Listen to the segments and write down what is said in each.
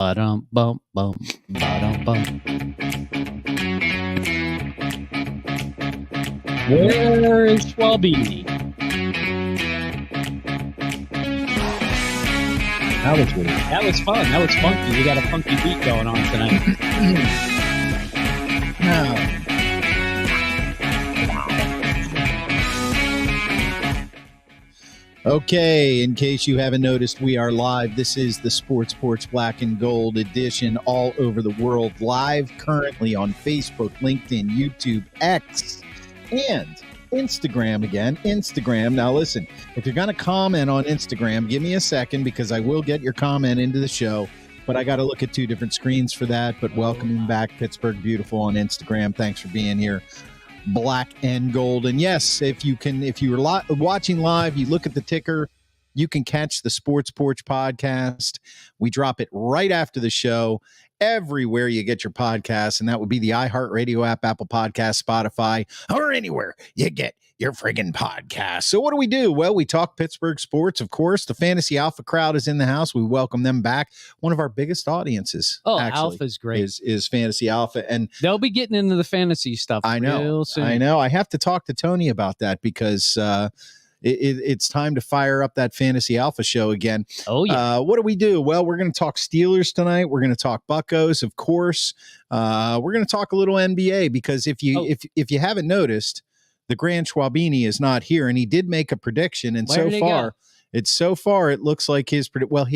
Ba-dum, bum, bum, ba-dum, bum. Where is Schwalbe? That was weird. That was fun. That was funky. We got a funky beat going on tonight. Okay, in case you haven't noticed, we are live. This is the Sports Porch Black and Gold edition all over the world. Live currently on Facebook, LinkedIn, YouTube, X, and Instagram again. Instagram. Now listen, if you're going to comment on Instagram, give me a second because I will get your comment into the show. But I got to look at two different screens for that. But welcoming back Pittsburgh Beautiful on Instagram. Thanks for being here. Black and Gold. And yes, if you were watching live, you look at the ticker, you can catch the Sports Porch podcast. We drop it right after the show everywhere you get your podcasts, and that would be the iHeartRadio app, Apple Podcasts, Spotify, or anywhere you get your friggin' podcast. So what do? Well, we talk Pittsburgh sports, of course. The Fantasy Alpha crowd is in the house. We welcome them back. One of our biggest audiences. Oh, Alpha's great. Is Fantasy Alpha. And they'll be getting into the fantasy stuff real soon. I know. I have to talk to Tony about that because it's time to fire up that Fantasy Alpha show again. Oh, yeah. What do? Well, we're going to talk Steelers tonight. We're going to talk Buccos, of course. We're going to talk a little NBA because if you haven't noticed, the Grand Schwabini is not here, and he did make a prediction. And so far, it looks like he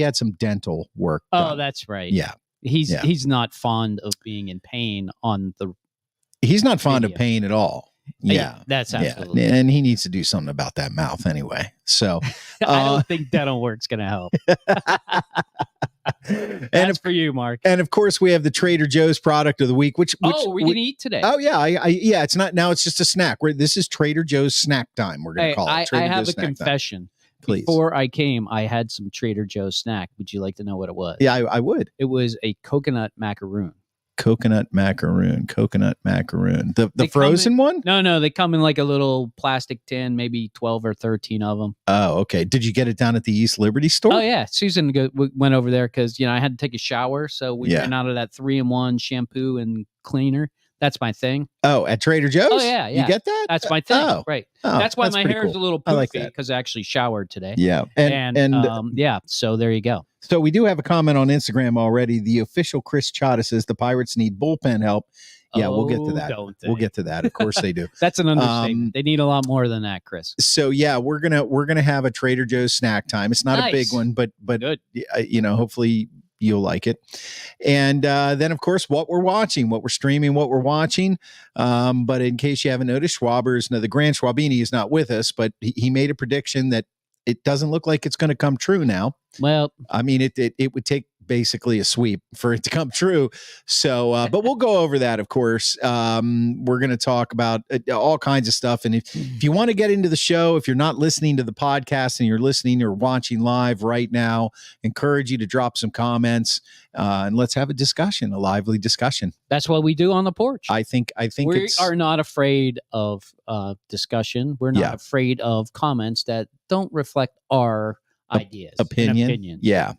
had some dental work done. Oh, that's right. Yeah. He's not fond of being in pain on the. He's not fond of pain at all. Yeah, that's absolutely. Yeah. And he needs to do something about that mouth anyway. So I don't think dental work's going to help. That's for you, Mark. And of course, we have the Trader Joe's product of the week, which we can eat today. Oh yeah, it's not now. It's just a snack. This is Trader Joe's snack time. We're going to call it. I have a confession. Please. Before I came, I had some Trader Joe's snack. Would you like to know what it was? Yeah, I would. It was a coconut macaroon. Coconut macaroon. The frozen one? No, they come in like a little plastic tin, maybe 12 or 13 of them. Oh, okay. Did you get it down at the East Liberty store? Oh yeah, Susan went over there because I had to take a shower, so we ran out of that 3-in-1 shampoo and cleaner. That's my thing. Oh, at Trader Joe's? Oh yeah. You get that? That's my thing. Right. That's why my hair is a little poofy because I actually showered today. Yeah. And so there you go. So we do have a comment on Instagram already. The official Chris Chata says the Pirates need bullpen help. Yeah, we'll get to that. We'll get to that. Of course they do. That's an understatement. They need a lot more than that, Chris. So yeah, we're gonna have a Trader Joe's snack time. It's not a big one, but good. Hopefully you'll like it. And then of course what we're watching, what we're streaming, what we're watching. But in case you haven't noticed, the Grand Schwabini is not with us, but he made a prediction that it doesn't look like it's going to come true now. Well, I mean, it would take basically a sweep for it to come true. So, but we'll go over that, of course. We're going to talk about all kinds of stuff. And if you want to get into the show, if you're not listening to the podcast and you're listening or watching live right now, encourage you to drop some comments and let's have a lively discussion. That's what we do on the porch. I think we are not afraid of discussion. We're not afraid of comments that don't reflect our ideas, opinions. Yeah.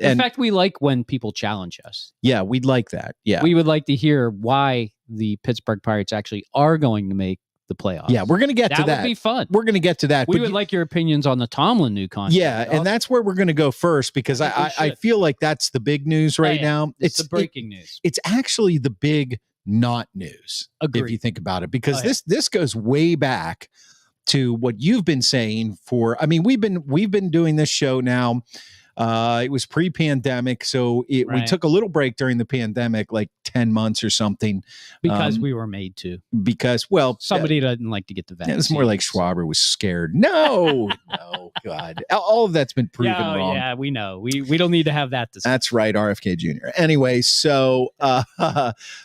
In fact, we like when people challenge us. Yeah, we'd like that. Yeah. We would like to hear why the Pittsburgh Pirates actually are going to make the playoffs. Yeah, we're going to get to that. That would be fun. We're going to get to that. We would like your opinions on the Tomlin new contract. Yeah, and that's where we're going to go first because I feel like that's the big news right now. It's the breaking news. It's actually the big not news. Agreed. If you think about it, because this goes way back to what you've been saying we've been doing this show now. It was pre-pandemic, so we took a little break during the pandemic, like 10 months or something. Because we were made to. Because, somebody doesn't like to get the vaccine. It's more like Schwaber was scared. No, God. All of that's been proven wrong. Yeah, we know. We don't need to have that discussion. That's right, RFK Jr. Anyway, so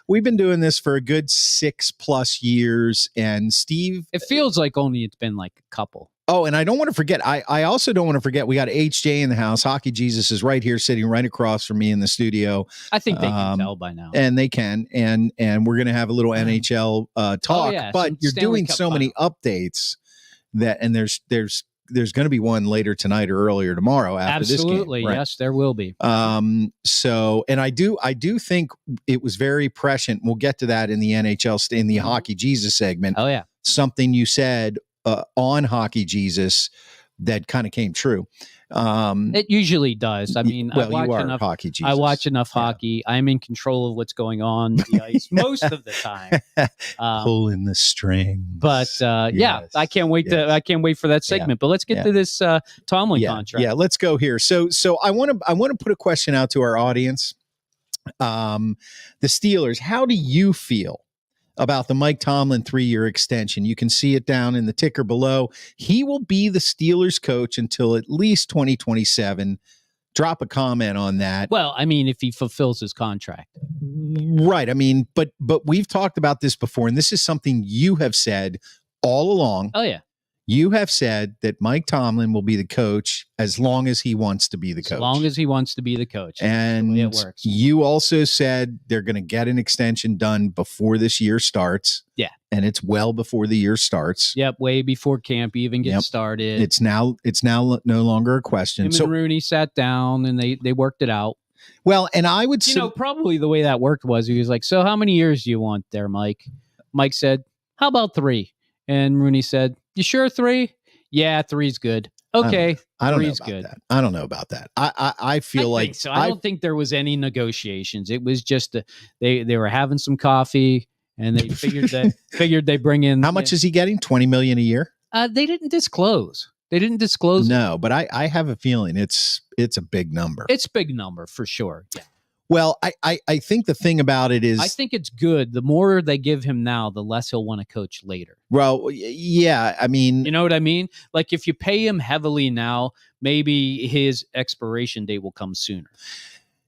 we've been doing this for a good 6+ years, and Steve... It feels like it's been like a couple. Oh, and I don't want to forget, I also don't want to forget, we got HJ in the house. Hockey Jesus is right here, sitting right across from me in the studio. I think they can tell by now. And they can. And we're going to have a little NHL talk. But you're doing so many updates and there's there's going to be one later tonight or earlier tomorrow after Absolutely, this game. Right? Yes, there will be. So, and I do think it was very prescient. We'll get to that in the NHL, in the Hockey Jesus segment. Oh yeah. Something you said on Hockey Jesus that kind of came true. It usually does. I mean, you are enough Hockey Jesus. I watch enough hockey. I'm in control of what's going on the ice most of the time. Pulling the strings. But yes. I can't wait I can't wait for that segment. Yeah. But let's get to this Tomlin contract. Yeah, let's go here. So I want to put a question out to our audience. The Steelers, how do you feel about the Mike Tomlin 3-year extension? You can see it down in the ticker below. He will be the Steelers coach until at least 2027. Drop a comment on that. Well, I mean, if he fulfills his contract. Right. I mean, but we've talked about this before, and this is something you have said all along. Oh, yeah. You have said that Mike Tomlin will be the coach as long as he wants to be the coach. As long as he wants to be the coach. And the way it works. You also said they're going to get an extension done before this year starts. Yeah. And it's well before the year starts. Yep, way before camp even gets started. It's now no longer a question. Him and Rooney sat down and they worked it out. Well, and I would say, probably the way that worked was he was like, "So how many years do you want there, Mike?" Mike said, "How about 3?" And Rooney said, "You sure 3? Yeah, 3's good." Okay, I don't know 3's about good. that. I don't know about that. I feel like think so. I don't think there was any negotiations. It was just they were having some coffee and they figured they bring in. How much is he getting? $20 million a year? They didn't disclose. No, but I have a feeling it's a big number. It's a big number for sure. Yeah. Well, I think the thing about it is, I think it's good. The more they give him now, the less he'll want to coach later. Well, yeah, I mean, you know what I mean? Like if you pay him heavily now, maybe his expiration date will come sooner.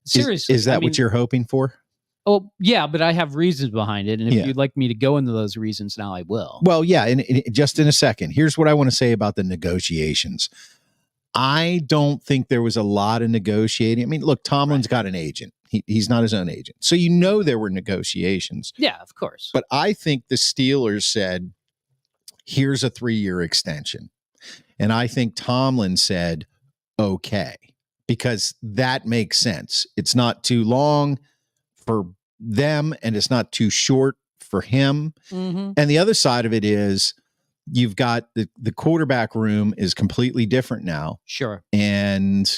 Seriously. Is that what you're hoping for? Oh, yeah, but I have reasons behind it. And if you'd like me to go into those reasons now, I will. Well, yeah, and just in a second. Here's what I want to say about the negotiations. I don't think there was a lot of negotiating. I mean, look, Tomlin's got an agent. He's not his own agent. So there were negotiations. Yeah, of course. But I think the Steelers said, here's a 3-year extension. And I think Tomlin said, okay, because that makes sense. It's not too long for them and it's not too short for him. Mm-hmm. And the other side of it is you've got the quarterback room is completely different now. Sure. And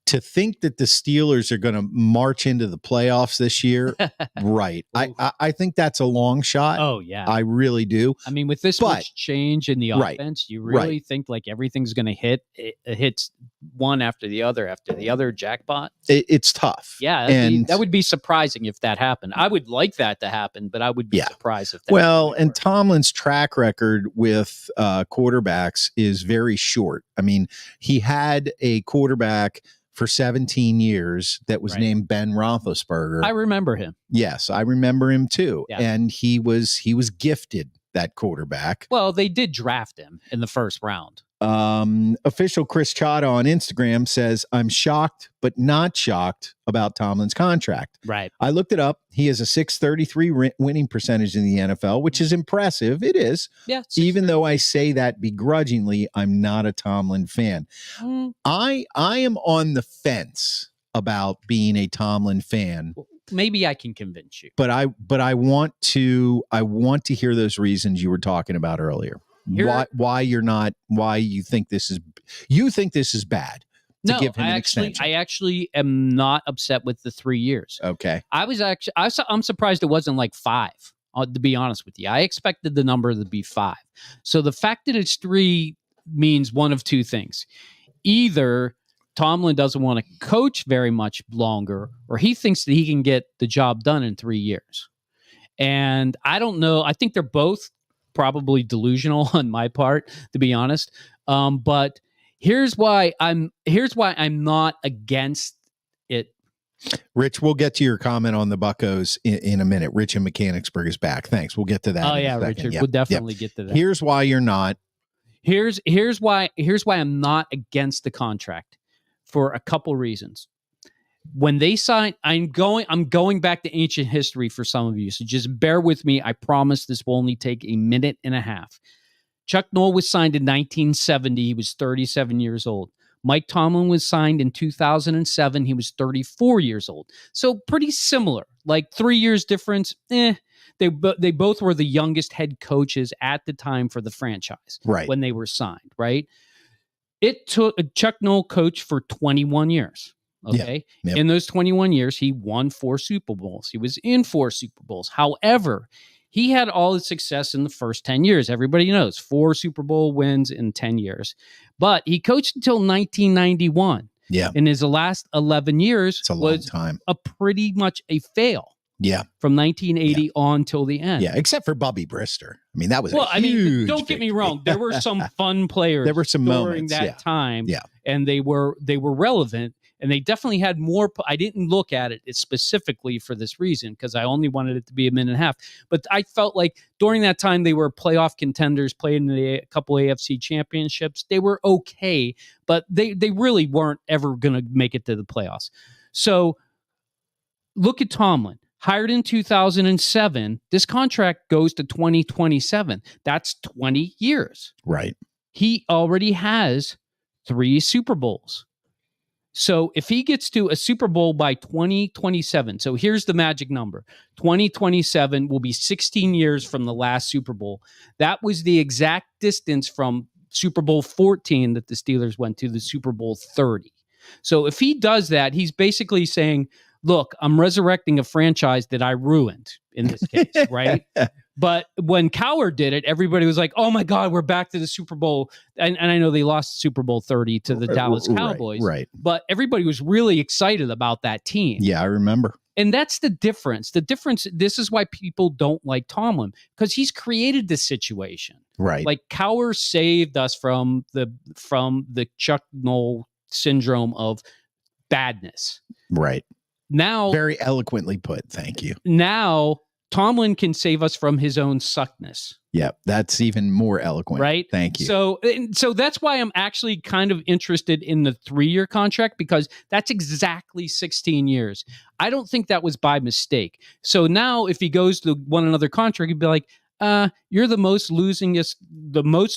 to think that the Steelers are going to march into the playoffs this year, right. I think that's a long shot. Oh, yeah. I really do. I mean, with this much change in the offense, you really think like everything's going to hits one after the other jackpot? It's tough. Yeah, that would be surprising if that happened. I would like that to happen, but I would be surprised if that Well, and Tomlin's track record with quarterbacks is very short. I mean, he had a quarterback for 17 years that was named Ben Roethlisberger. I remember him. Yes, I remember him too. Yeah. And he was gifted, that quarterback. Well, they did draft him in the first round. Official Chris Chada on Instagram says, I'm shocked, but not shocked about Tomlin's contract. Right. I looked it up. He has a .633 winning percentage in the NFL, which is impressive. It is. Yeah. Even though I say that begrudgingly, I'm not a Tomlin fan. I am on the fence about being a Tomlin fan. Maybe I can convince you. But I want to hear those reasons you were talking about earlier. Why you think this is bad to give him an extension. I actually am not upset with the 3 years. Okay. I'm surprised it wasn't like 5, to be honest with you. I expected the number to be 5. So the fact that it's 3 means one of two things. Either Tomlin doesn't want to coach very much longer, or he thinks that he can get the job done in 3 years. And I don't know. I think they're both probably delusional on my part, to be honest. But here's why I'm not against it. Rich, we'll get to your comment on the Buccos in a minute. Rich in Mechanicsburg is back. Thanks. We'll get to that. Oh yeah, Richard. We'll definitely get to that. Here's why you're not. Here's why I'm not against the contract for a couple reasons. When they signed, I'm going back to ancient history for some of you, so just bear with me. I promise this will only take a minute and a half. Chuck Noll was signed in 1970. He was 37 years old. Mike Tomlin was signed in 2007. He was 34 years old. So pretty similar, like 3 years difference. They both were the youngest head coaches at the time for the franchise, right, when they were signed, right? It took Chuck Noll coached for 21 years. Okay. Yep. In those 21 years, he won 4 Super Bowls. He was in 4 Super Bowls. However, he had all the success in the first 10 years. Everybody knows 4 Super Bowl wins in 10 years. But he coached until 1991. Yeah. In his last 11 years, it's a long time. A pretty much a fail. Yeah. From 1980 on till the end. Yeah, except for Bobby Brister. I mean, that was don't get me wrong. There were some fun players. There were some during moments, that time. Yeah. And they were relevant. And they definitely had more. I didn't look at it specifically for this reason because I only wanted it to be a minute and a half. But I felt like during that time they were playoff contenders, played in a couple AFC championships. They were okay, but they really weren't ever going to make it to the playoffs. So look at Tomlin. Hired in 2007, this contract goes to 2027. That's 20 years. Right. He already has 3 Super Bowls. So if he gets to a Super Bowl by 2027, so here's the magic number. 2027 will be 16 years from the last Super Bowl. That was the exact distance from Super Bowl 14 that the Steelers went to the Super Bowl 30. So if he does that, he's basically saying, look, I'm resurrecting a franchise that I ruined in this case, right? But when Cowher did it, everybody was like, oh my God, we're back to the Super Bowl. And I know they lost Super Bowl 30 to the Dallas Cowboys. Right. But everybody was really excited about that team. Yeah, I remember. And that's the difference. This is why people don't like Tomlin, because he's created this situation. Right. Like Cowher saved us from the Chuck Noll syndrome of badness. Right. Now, very eloquently put. Thank you. Now, Tomlin can save us from his own suckness. Yeah, that's even more eloquent. Right? Thank you. So that's why I'm actually kind of interested in the 3-year contract, because that's exactly 16 years. I don't think that was by mistake. So now if he goes to one another contract, he'd be like, you're the most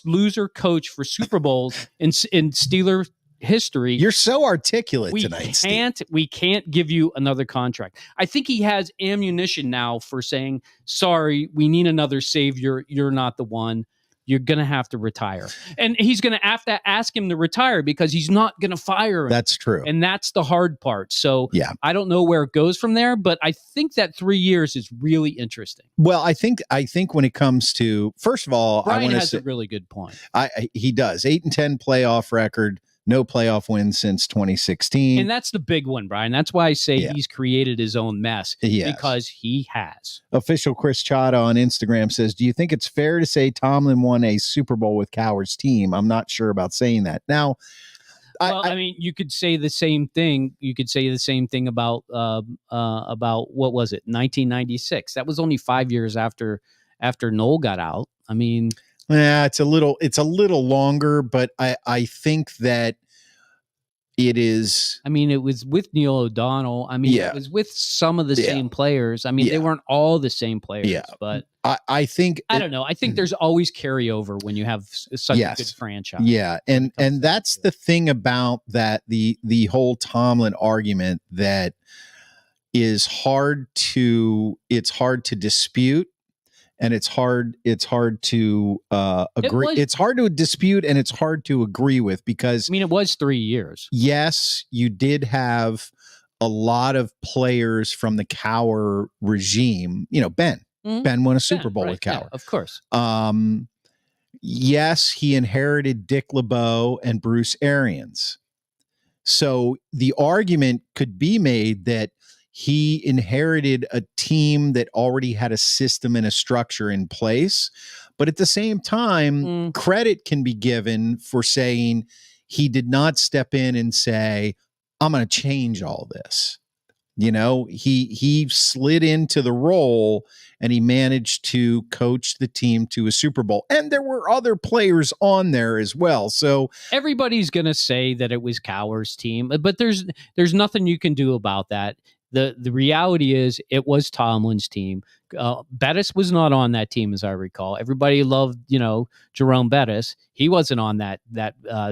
loser coach for Super Bowls in Steeler history. You're so articulate tonight, Steve. We can't give you another contract. I think he has ammunition now for saying, sorry, we need another savior. You're not the one. You're going to have to retire. And he's going to have to ask him to retire because he's not going to fire him. That's true. And that's the hard part. So yeah. I don't know where it goes from there, but I think that 3 years is really interesting. Well, I think when it comes to, first of all, Brian has a really good point. He does. 8-10 playoff record. No playoff wins since 2016. And that's the big one, Brian. That's why I say he's created his own mess, because he has. Official Chris Chada on Instagram says, do you think it's fair to say Tomlin won a Super Bowl with Cowher's team? I'm not sure about saying that. Now, I mean, you could say the same thing. You could say the same thing about what was it, 1996? That was only 5 years after Noll got out. I mean, yeah, it's a little longer, but I think that it is. I mean, it was with Neil O'Donnell. I mean, it was with some of the same players. I mean, they weren't all the same players, but I think I don't know. I think there's always carryover when you have such a good franchise. Yeah, and that's the thing about that the whole Tomlin argument that is hard to dispute. And it's hard to agree. It's hard to dispute and it's hard to agree with, because I mean, it was 3 years. Yes, you did have a lot of players from the Cowher regime. You know, Ben won a Super Bowl with Cowher. Yeah, of course. Yes, he inherited Dick LeBeau and Bruce Arians. So the argument could be made that he inherited a team that already had a system and a structure in place. But at the same time, credit can be given for saying he did not step in and say, I'm going to change all this. You know, he slid into the role and he managed to coach the team to a Super Bowl. And there were other players on there as well. So everybody's going to say that it was Cowher's team, but there's nothing you can do about that. The reality is it was Tomlin's team. Bettis was not on that team, as I recall. Everybody loved, Jerome Bettis. He wasn't on that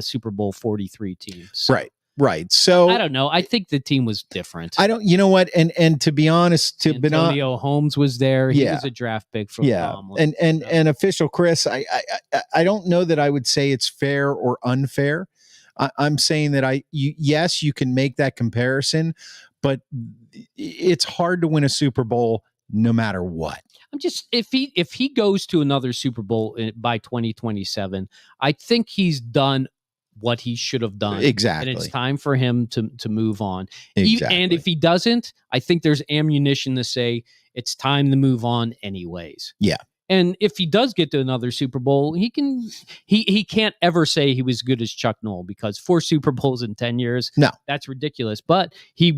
Super Bowl 43 team. So, Right. So I don't know. I think the team was different. I don't. You know what? And to be honest, Antonio Holmes was there. He was a draft pick from Tomlin. And official Chris, I don't know that I would say it's fair or unfair. I'm saying that yes, you can make that comparison, but it's hard to win a Super Bowl no matter what. I'm just if he goes to another Super Bowl by 2027, I think he's done what he should have done. Exactly. And it's time for him to move on. Exactly. And if he doesn't, I think there's ammunition to say it's time to move on anyways. Yeah. And if he does get to another Super Bowl, he can't ever say he was good as Chuck Noll, because 4 Super Bowls in 10 years, no, that's ridiculous. But he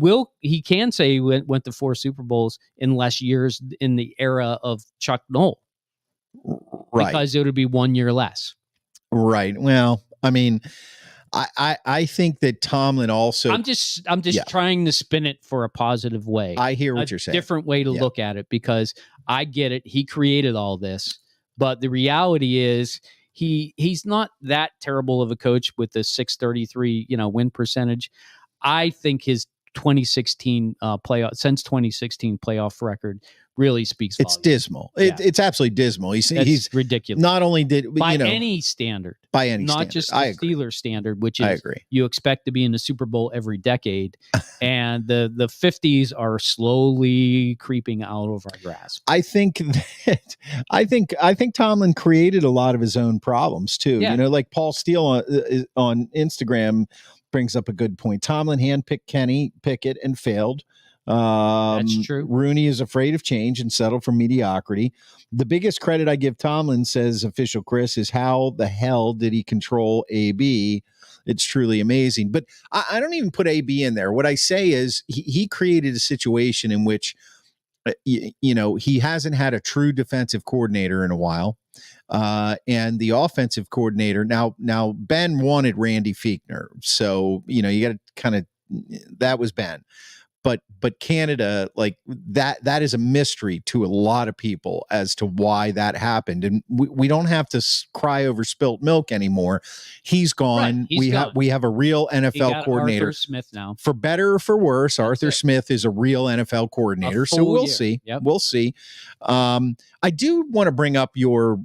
can say he went to 4 Super Bowls in less years in the era of Chuck Noll. Right. Because it would be 1 year less. Right. Well, I mean, I think that Tomlin also. I'm just trying to spin it for a positive way. I hear what you're saying. Different way to look at it, because I get it. He created all this, but the reality is he's not that terrible of a coach with the 633 win percentage. I think his 2016 playoff record really speaks volumes. It's dismal. It's absolutely dismal. He's ridiculous. Not only did any standard, not just the Steelers standard, which is you expect to be in the Super Bowl every decade, and the 50s are slowly creeping out of our grasp. I think Tomlin created a lot of his own problems too. Yeah. Like Paul Steele on Instagram brings up a good point. Tomlin handpicked Kenny Pickett and failed. That's true. Rooney is afraid of change and settled for mediocrity. The biggest credit I give Tomlin, says official Chris, is how the hell did he control AB? It's truly amazing. But I don't even put AB in there. What I say is he created a situation in which, he hasn't had a true defensive coordinator in a while. And the offensive coordinator now Ben wanted Randy Fichtner. So, you got to kind of, that was Ben. But Canada, like that is a mystery to a lot of people as to why that happened. And we don't have to cry over spilt milk anymore. He's gone. Right, we have a real NFL coordinator. Arthur Smith now. For better or for worse, Arthur Smith is a real NFL coordinator. So we'll see. Yep. We'll see. I do want to bring up your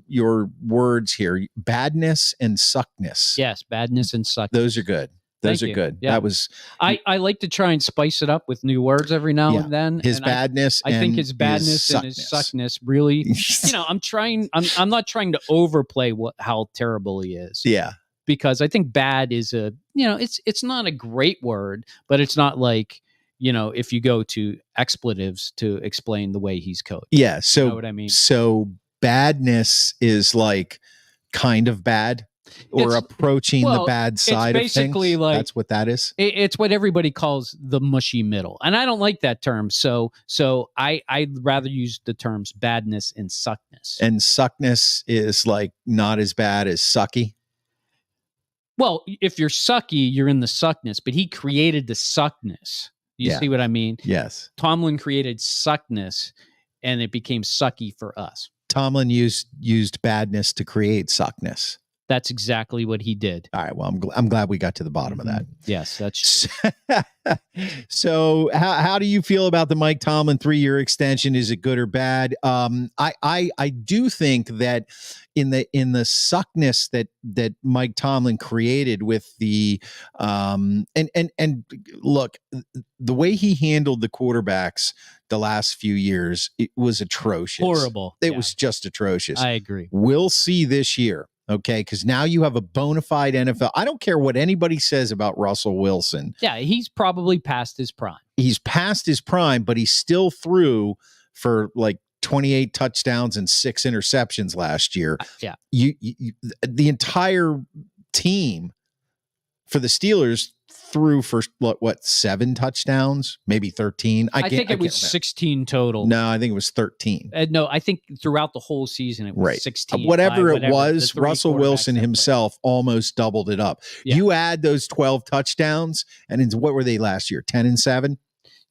words here: badness and suckness. Yes, badness and suckness. Those are good. Those are good. Yeah. That was. I like to try and spice it up with new words every now and then. His badness. I think his badness and his suckness really. I'm not trying to overplay how terrible he is. Yeah. Because I think bad is it's not a great word, but it's not like if you go to expletives to explain the way he's coached. Yeah. So you know what I mean. So badness is like kind of bad. Or approaching the bad side of things. Like, that's what that is. It's what everybody calls the mushy middle, and I don't like that term. So I'd rather use the terms badness and suckness. And suckness is like not as bad as sucky. Well, if you're sucky, you're in the suckness. But he created the suckness. You see what I mean? Yes. Tomlin created suckness, and it became sucky for us. Tomlin used badness to create suckness. That's exactly what he did. All right. Well, I'm glad we got to the bottom of that. Yes, that's so. How do you feel about the Mike Tomlin 3-year extension? Is it good or bad? I do think that in the suckness that Mike Tomlin created with the and look, the way he handled the quarterbacks the last few years, it was atrocious. Horrible. It was just atrocious. I agree. We'll see this year. Okay, because now you have a bona fide NFL. I don't care what anybody says about Russell Wilson. Yeah, he's probably past his prime. He's past his prime, but he still threw for like 28 touchdowns and 6 interceptions last year. Yeah. You the entire team for the Steelers threw for what 7 touchdowns, maybe 13. I think it was 16 total. No, I think it was 13. No, I think throughout the whole season it was 16. Whatever it was, Russell Wilson himself almost doubled it up. Yeah. You add those 12 touchdowns, and what were they last year? 10 and 7.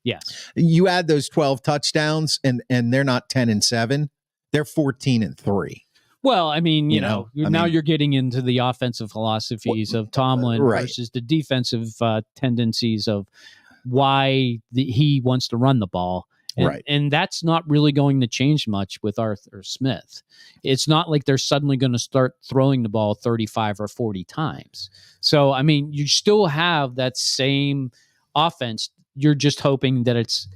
Yes. You add those 12 touchdowns, and they're not 10-7; they're 14-3. Well, I mean, now you're getting into the offensive philosophies of Tomlin versus the defensive tendencies of why he wants to run the ball. And that's not really going to change much with Arthur Smith. It's not like they're suddenly going to start throwing the ball 35 or 40 times. So, I mean, you still have that same offense. You're just hoping that it's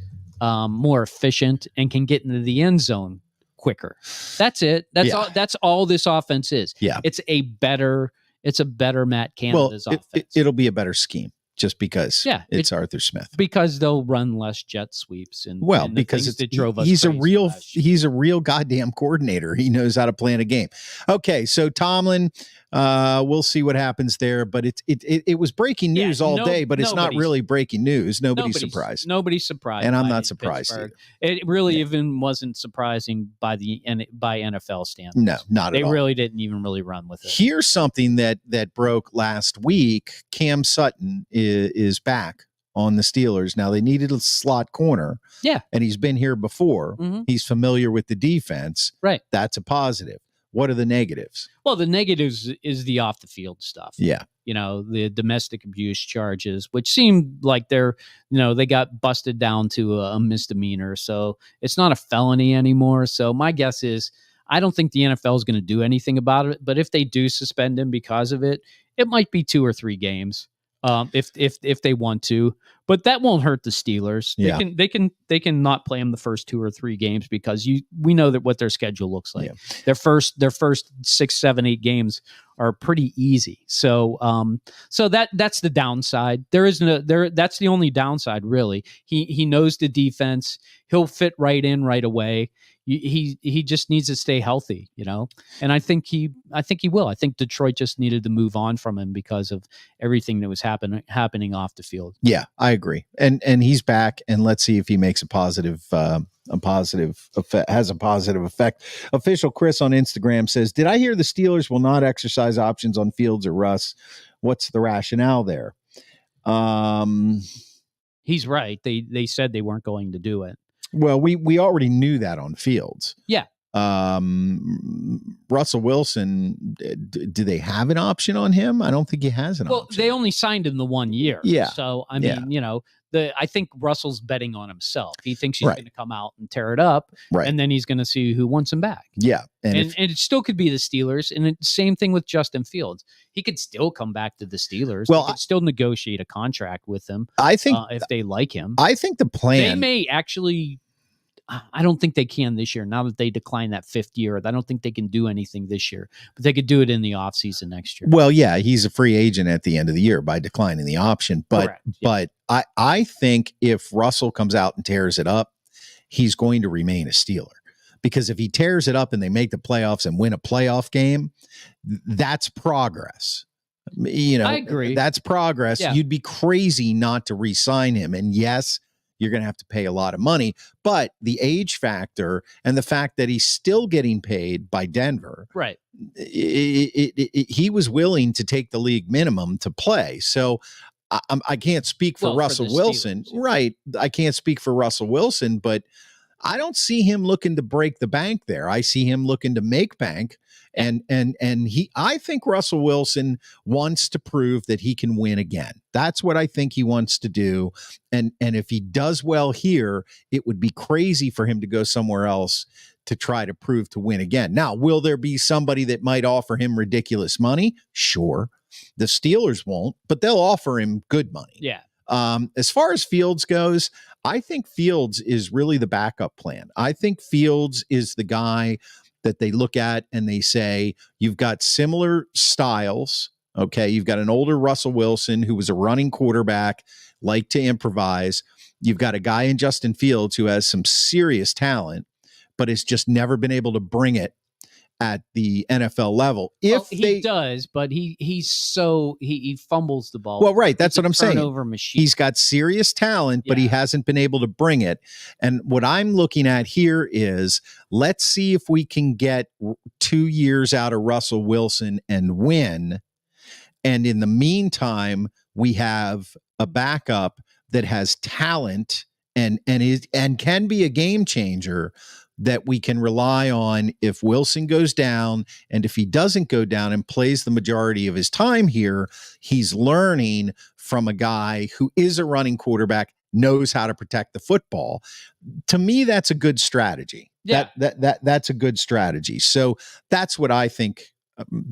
more efficient and can get into the end zone quicker. That's it. That's all this offense is. Yeah. It's a better Matt Canada's offense. It'll be a better scheme. Just because it's Arthur Smith. Because they'll run less jet sweeps and because he's a real goddamn coordinator. He knows how to plan a game. Okay, so Tomlin, we'll see what happens there. But it was breaking news all day, but it's not really breaking news. Nobody's surprised. Nobody's surprised, and I'm not surprised either. It really even wasn't surprising by NFL standards. No, not at all. They really didn't even really run with it. Here's something that broke last week. Cam Sutton is back on the Steelers. Now, they needed a slot corner. Yeah. And he's been here before. Mm-hmm. He's familiar with the defense. Right. That's a positive. What are the negatives? Well, the negatives is the off the field stuff. Yeah. The domestic abuse charges, which seemed like they got busted down to a misdemeanor. So it's not a felony anymore. So my guess is I don't think the NFL is going to do anything about it. But if they do suspend him because of it, it might be 2 or 3 games. If they want to, but that won't hurt the Steelers. They can not play them the first 2 or 3 games because we know that what their schedule looks like. Yeah. Their first 6, 7, 8 games are pretty easy. So that's the downside. That's the only downside really. He knows the defense. He'll fit right in right away. He just needs to stay healthy, and I think he will. I think Detroit just needed to move on from him because of everything that was happening off the field. Yeah, I agree. And he's back, and let's see if he makes a positive effect, has a positive effect. Official Chris on Instagram says, "Did I hear the Steelers will not exercise options on Fields or Russ? What's the rationale there?" He's right. They said they weren't going to do it. Well, we already knew that on Fields. Yeah. Russell Wilson, do they have an option on him? I don't think he has an option. Well, they only signed him the 1 year. Yeah. So, I mean, I think Russell's betting on himself. He thinks he's going to come out and tear it up, and then he's going to see who wants him back. Yeah. And it still could be the Steelers. And same thing with Justin Fields. He could still come back to the Steelers. Well, they could still negotiate a contract with him. I think if they like him. I think the plan. They may actually. I don't think they can this year. Now that they declined that 5th year, I don't think they can do anything this year, but they could do it in the offseason next year. Well, yeah, he's a free agent at the end of the year by declining the option. But I think if Russell comes out and tears it up, he's going to remain a Steeler. Because if he tears it up and they make the playoffs and win a playoff game, that's progress. I agree. That's progress. Yeah. You'd be crazy not to re-sign him. And yes, you're going to have to pay a lot of money, but the age factor and the fact that he's still getting paid by Denver, right? He was willing to take the league minimum to play. So I can't speak for Russell Wilson, Steelers, right? I can't speak for Russell Wilson, but I don't see him looking to break the bank there. I see him looking to make bank. And I think Russell Wilson wants to prove that he can win again. That's what I think he wants to do. And if he does well here, it would be crazy for him to go somewhere else to try to prove to win again. Now, will there be somebody that might offer him ridiculous money? Sure. The Steelers won't, but they'll offer him good money. Yeah. As far as Fields goes, I think Fields is really the backup plan. I think Fields is the guy that they look at and they say, you've got similar styles. Okay. You've got an older Russell Wilson who was a running quarterback, liked to improvise. You've got a guy in Justin Fields who has some serious talent, but has just never been able to bring it at the NFL level. He does, but he fumbles the ball. Well, right. That's what I'm saying. Turnover machine. He's got serious talent, but he hasn't been able to bring it. And what I'm looking at here is, let's see if we can get 2 years out of Russell Wilson and win. And in the meantime, we have a backup that has talent and can be a game changer that we can rely on if Wilson goes down, and if he doesn't go down and plays the majority of his time here, he's learning from a guy who is a running quarterback, knows how to protect the football. To me, that's a good strategy. Yeah. That's a good strategy. So that's what I think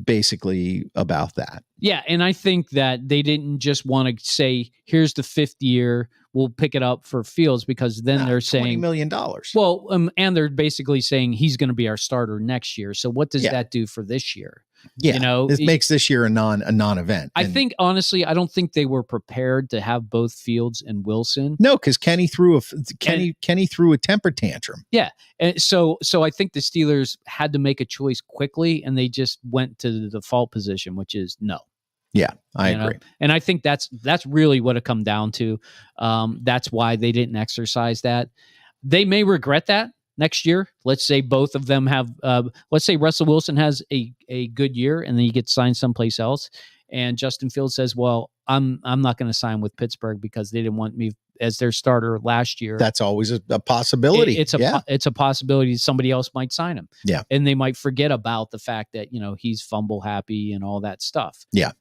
basically about that. Yeah, and I think that they didn't just want to say, here's the 5th year, we'll pick it up for Fields, because then they're saying $20 million. Well, and they're basically saying he's going to be our starter next year. So what does that do for this year? Yeah, this makes this year a non-event. I think, honestly, I don't think they were prepared to have both Fields and Wilson. No, because Kenny threw a temper tantrum. Yeah, and so I think the Steelers had to make a choice quickly, and they just went to the default position, which is no. Yeah, I agree. And I think that's really what it come down to. That's why they didn't exercise that. They may regret that next year. Let's say both of them have, let's say Russell Wilson has a good year and then he gets signed someplace else. And Justin Fields says, well, I'm not going to sign with Pittsburgh because they didn't want me as their starter last year. That's always a possibility. It's a possibility somebody else might sign him. Yeah. And they might forget about the fact that, he's fumble happy and all that stuff. Yeah.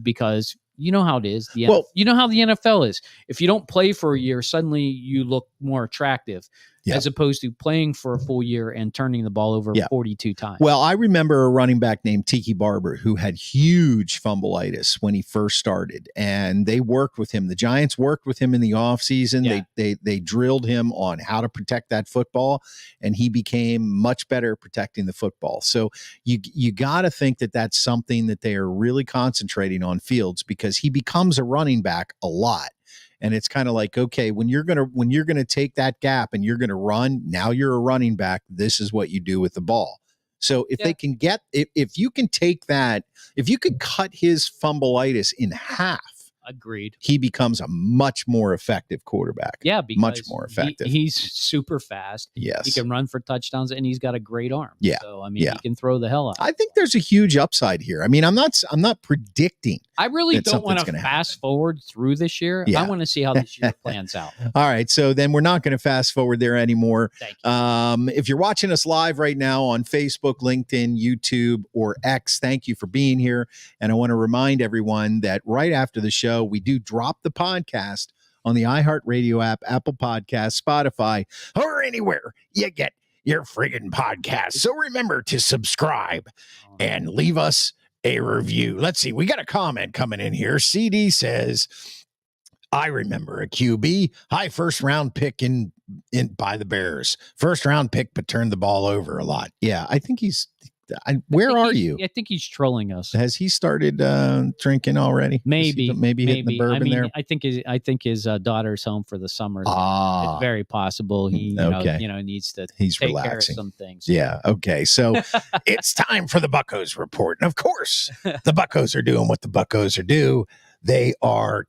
Because you know how it is. You know how the NFL is. If you don't play for a year, suddenly you look more attractive. As opposed to playing for a full year and turning the ball over 42 times. Well, I remember a running back named Tiki Barber who had huge fumbleitis when he first started, and they worked with him. The Giants worked with him in the offseason. Yeah. They drilled him on how to protect that football, and he became much better at protecting the football. So you got to think that that's something that they are really concentrating on Fields, because he becomes a running back a lot. And it's kind of like, okay, when you're gonna take that gap and you're gonna run, now you're a running back. This is what you do with the ball. So if they can get, if you can take that, if you could cut his fumbleitis in half, agreed, he becomes a much more effective quarterback. Yeah, because much more effective. He's super fast. Yes, he can run for touchdowns, and he's got a great arm. Yeah, so I mean, he can throw the hell out. I think there's a huge upside here. I mean, I'm not predicting. I really don't want to fast forward through this year. Yeah. I want to see how this year plans out. All right, so then we're not going to fast forward there anymore. Thank you. If you're watching us live right now on Facebook, LinkedIn, YouTube, or X, thank you for being here. And I want to remind everyone that right after the show, we do drop the podcast on the iHeartRadio app, Apple Podcasts, Spotify, or anywhere you get your friggin' podcast. So remember to subscribe and leave us a review. Let's see. We got a comment coming in here. CD says, I remember a QB, high first round pick in by the Bears. First round pick, but turned the ball over a lot. Yeah, I think he's. Where are you? I think he's trolling us. Has he started drinking already? Maybe hitting the bourbon there. I think his daughter's home for the summer. Ah, it's very possible he needs to take relaxing. care of some things. Yeah. Okay. So it's time for the Buccos report, and of course, the Buccos are doing what the Buccos are do. They are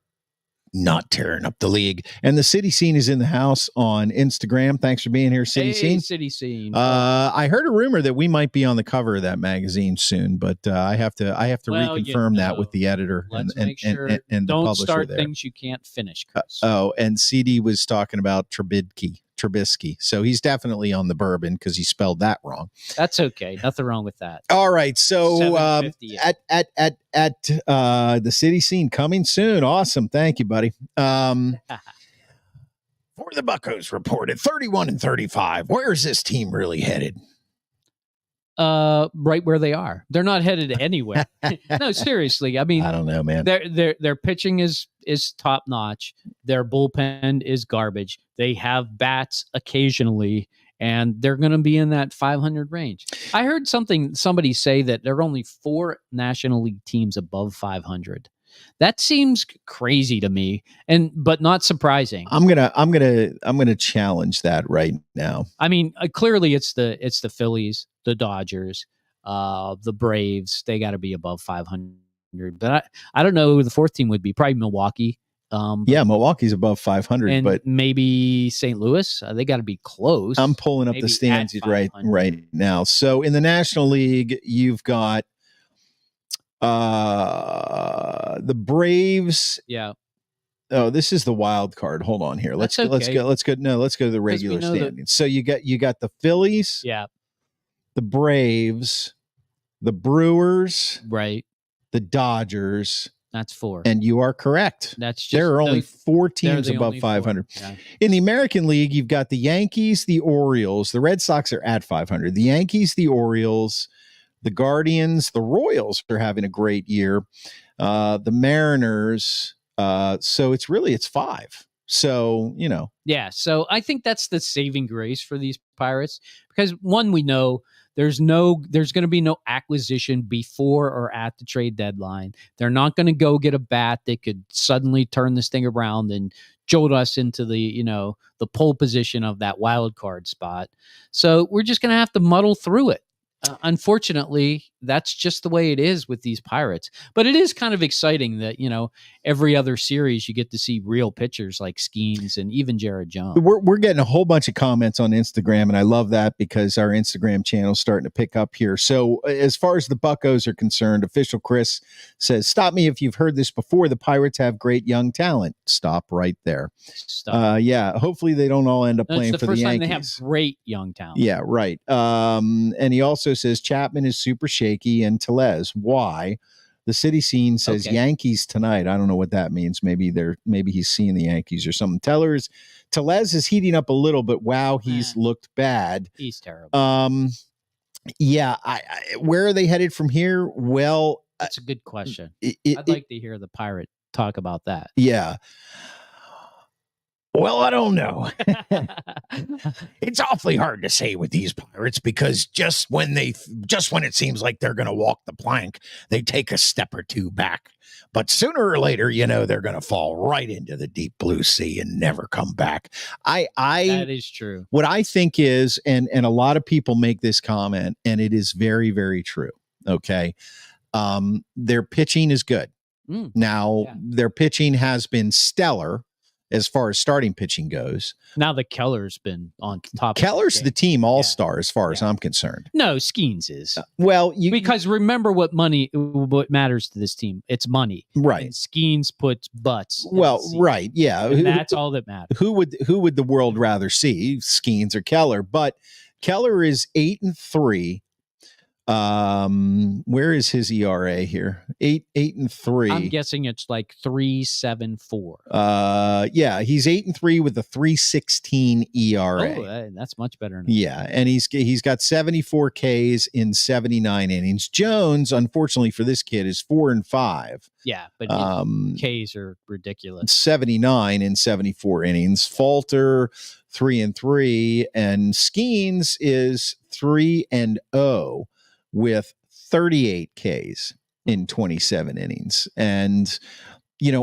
not tearing up the league. And the City Scene is in the house on Instagram. Thanks for being here, City Scene. City Scene. I heard a rumor that we might be on the cover of that magazine soon, but I have to reconfirm that with the editor and the don't publisher start there. Things you can't finish. And CD was talking about Trubisky. So he's definitely on the bourbon because he spelled that wrong. That's okay. Nothing wrong with that. All right. So at the City Scene coming soon. Awesome. Thank you, buddy. For the Buccos report at 31-35, where is this team really headed? Right where they are. They're not headed anywhere. No, seriously. I mean, I don't know, man. Their pitching is top notch. Their bullpen is garbage. They have bats occasionally, and they're going to be in that 500 range. I heard somebody say that there are only 4 National League teams above 500. That seems crazy to me, but not surprising. I'm gonna challenge that right now. I mean, clearly it's the Phillies, the Dodgers, the Braves. They got to be above 500. But I don't know who the 4th team would be. Probably Milwaukee. Milwaukee's above 500, but maybe St. Louis. They got to be close. I'm pulling up the stands right now. So in the National League, you've got the Braves. Yeah. Oh, this is the wild card. Hold on here. Let's go to the regular standings. So you got the Phillies, the Braves, the Brewers, right, the Dodgers. That's 4. And you are correct. That's just there are only 4 teams above 500. Yeah. In the American League, you've got the Yankees, the Orioles. The Red Sox are at 500. The Yankees, the Orioles, the Guardians, the Royals are having a great year. The Mariners. So it's 5. So, Yeah. So I think that's the saving grace for these Pirates because one, we know there's going to be no acquisition before or at the trade deadline. They're not going to go get a bat that could suddenly turn this thing around and jolt us into the pole position of that wild card spot. So we're just going to have to muddle through it. Unfortunately, that's just the way it is with these Pirates. But it is kind of exciting that, every other series you get to see real pitchers like Skeens and even Jared Jones. We're getting a whole bunch of comments on Instagram, and I love that because our Instagram channel is starting to pick up here. So as far as the Buccos are concerned, official Chris says, stop me if you've heard this before. The Pirates have great young talent. Stop right there. Yeah, hopefully they don't all end up playing for the Yankees. It's the first time they have great young talent. Yeah, right. And he also says Chapman is super shaky and Tellez. Why? The city scene says Yankees tonight. I don't know what that means. Maybe he's seeing the Yankees or something. Tellez is heating up a little, but wow, he's looked bad. He's terrible. Yeah. Where are they headed from here? Well, that's a good question. I'd like to hear the Pirate talk about that. Yeah. Well, I don't know. It's awfully hard to say with these Pirates because just when it seems like they're going to walk the plank, they take a step or two back. But sooner or later, they're going to fall right into the deep blue sea and never come back. That is true. What I think is, and a lot of people make this comment, and it is very, very true. Okay. Their pitching is good. Their pitching has been stellar as far as starting pitching goes. Now the Keller's been on top. Keller's the team all-star as far as I'm concerned. No, Skeens is. Because remember what matters to this team. It's money. Right. And Skeens puts butts. Right. Yeah. And that's all that matters. Who would the world rather see, Skeens or Keller? But Keller is 8-3. Where is his ERA here? 8-3. I'm guessing it's like 3.74. Yeah, he's 8-3 with a 3.16 ERA. Oh, that's much better. Yeah, and he's got 74 Ks in 79 innings. Jones, unfortunately for this kid, is 4-5. Yeah, but Ks are ridiculous. 79 in 74 innings. Falter 3-3, and Skeens is 3-0. With 38 Ks in 27 innings. And,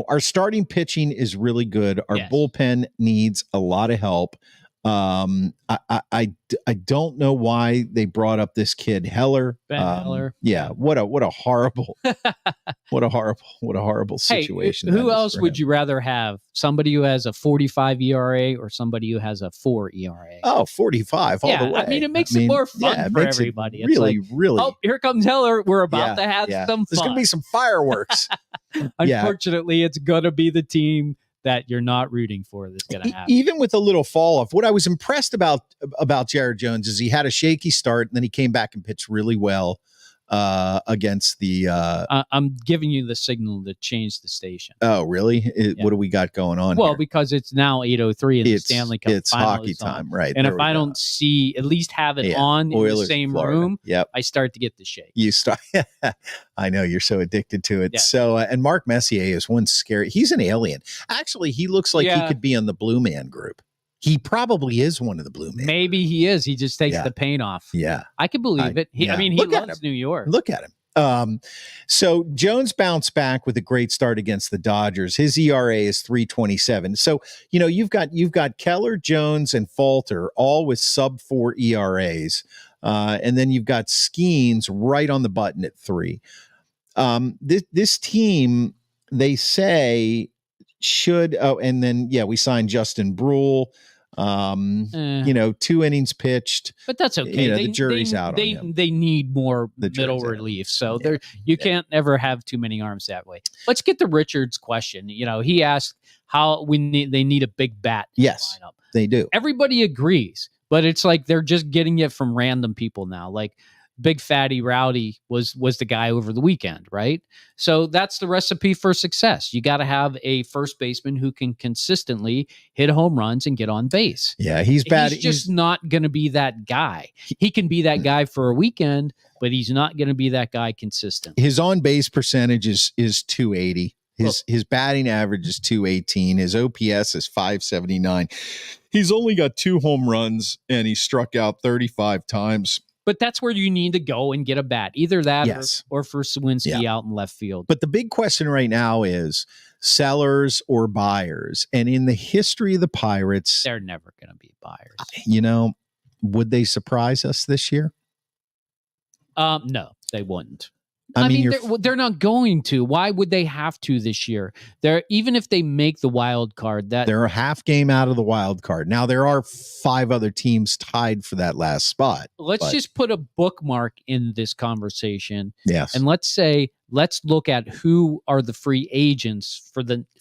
our starting pitching is really good. Our bullpen needs a lot of help. I don't know why they brought up this kid Heller. Ben Heller. Yeah. What a horrible, what a horrible situation. Hey, who else would you rather have? Somebody who has a 45 ERA or somebody who has a 4 ERA? Oh, 45 all the way. I mean, it makes it more fun for everybody. It's really. Oh, here comes Heller. We're about to have some fun. There's going to be some fireworks. Unfortunately, it's going to be the team that you're not rooting for that's going to happen. Even with a little fall off, what I was impressed about Jared Jones is he had a shaky start and then he came back and pitched really well against the I'm giving you the signal to change the station. Oh, really? What do we got going on here? Because it's now 8:03 and the Stanley Cup it's final hockey is on. time, right? And if I don't at least have it on Oilers, in the same Florida. room, yep. I start to get the shake. You start. I know you're so addicted to it. Yeah. So, and Mark Messier is one scary. He's an alien. Actually, he looks like he could be on the Blue Man Group. He probably is one of the Blue Men. Maybe he is. He just takes the paint off. Yeah. I can believe it. He loves New York. Look at him. So Jones bounced back with a great start against the Dodgers. His ERA is 3.27. So, you've got Keller, Jones, and Falter all with sub-4 ERAs. And then you've got Skeens right on the button at 3. This team, they say, should and then we signed Justin Brule. 2 innings pitched, but that's okay. The jury's out on him. They need more middle relief, so you can't ever have too many arms that way. Let's get to Richard's question. He asked how they need a big bat. Yes, lineup. They do. Everybody agrees, but it's like they're just getting it from random people now. Like Big Fatty Rowdy was the guy over the weekend, right? So that's the recipe for success. You got to have a first baseman who can consistently hit home runs and get on base. Yeah, he's bad. He's just not going to be that guy. He can be that guy for a weekend, but he's not going to be that guy consistent. His on base percentage is 280. His batting average is 218. His OPS is 579. He's only got 2 home runs and he struck out 35 times. But that's where you need to go and get a bat. Either that or for Sawinski out in left field. But the big question right now is sellers or buyers. And in the history of the Pirates, they're never going to be buyers. Would they surprise us this year? No, they wouldn't. I mean, they're not going to. Why would they have to this year? Even if they make the wild card, they're a half game out of the wild card. Now there are 5 other teams tied for that last spot. Let's just put a bookmark in this conversation. Yes, and let's look at who are the free agents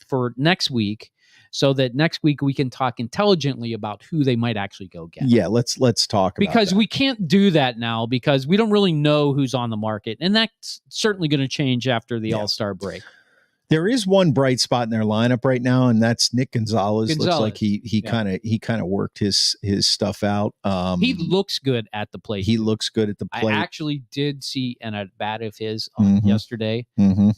for next week, so that next week we can talk intelligently about who they might actually go get. Yeah, let's talk about because that. We can't do that now because we don't really know who's on the market, and that's certainly going to change after the All-Star break. There is one bright spot in their lineup right now, and that's Nick Gonzalez. Looks like he kind of worked his stuff out. He looks good at the plate. He looks good at the plate. I actually did see an at bat of his yesterday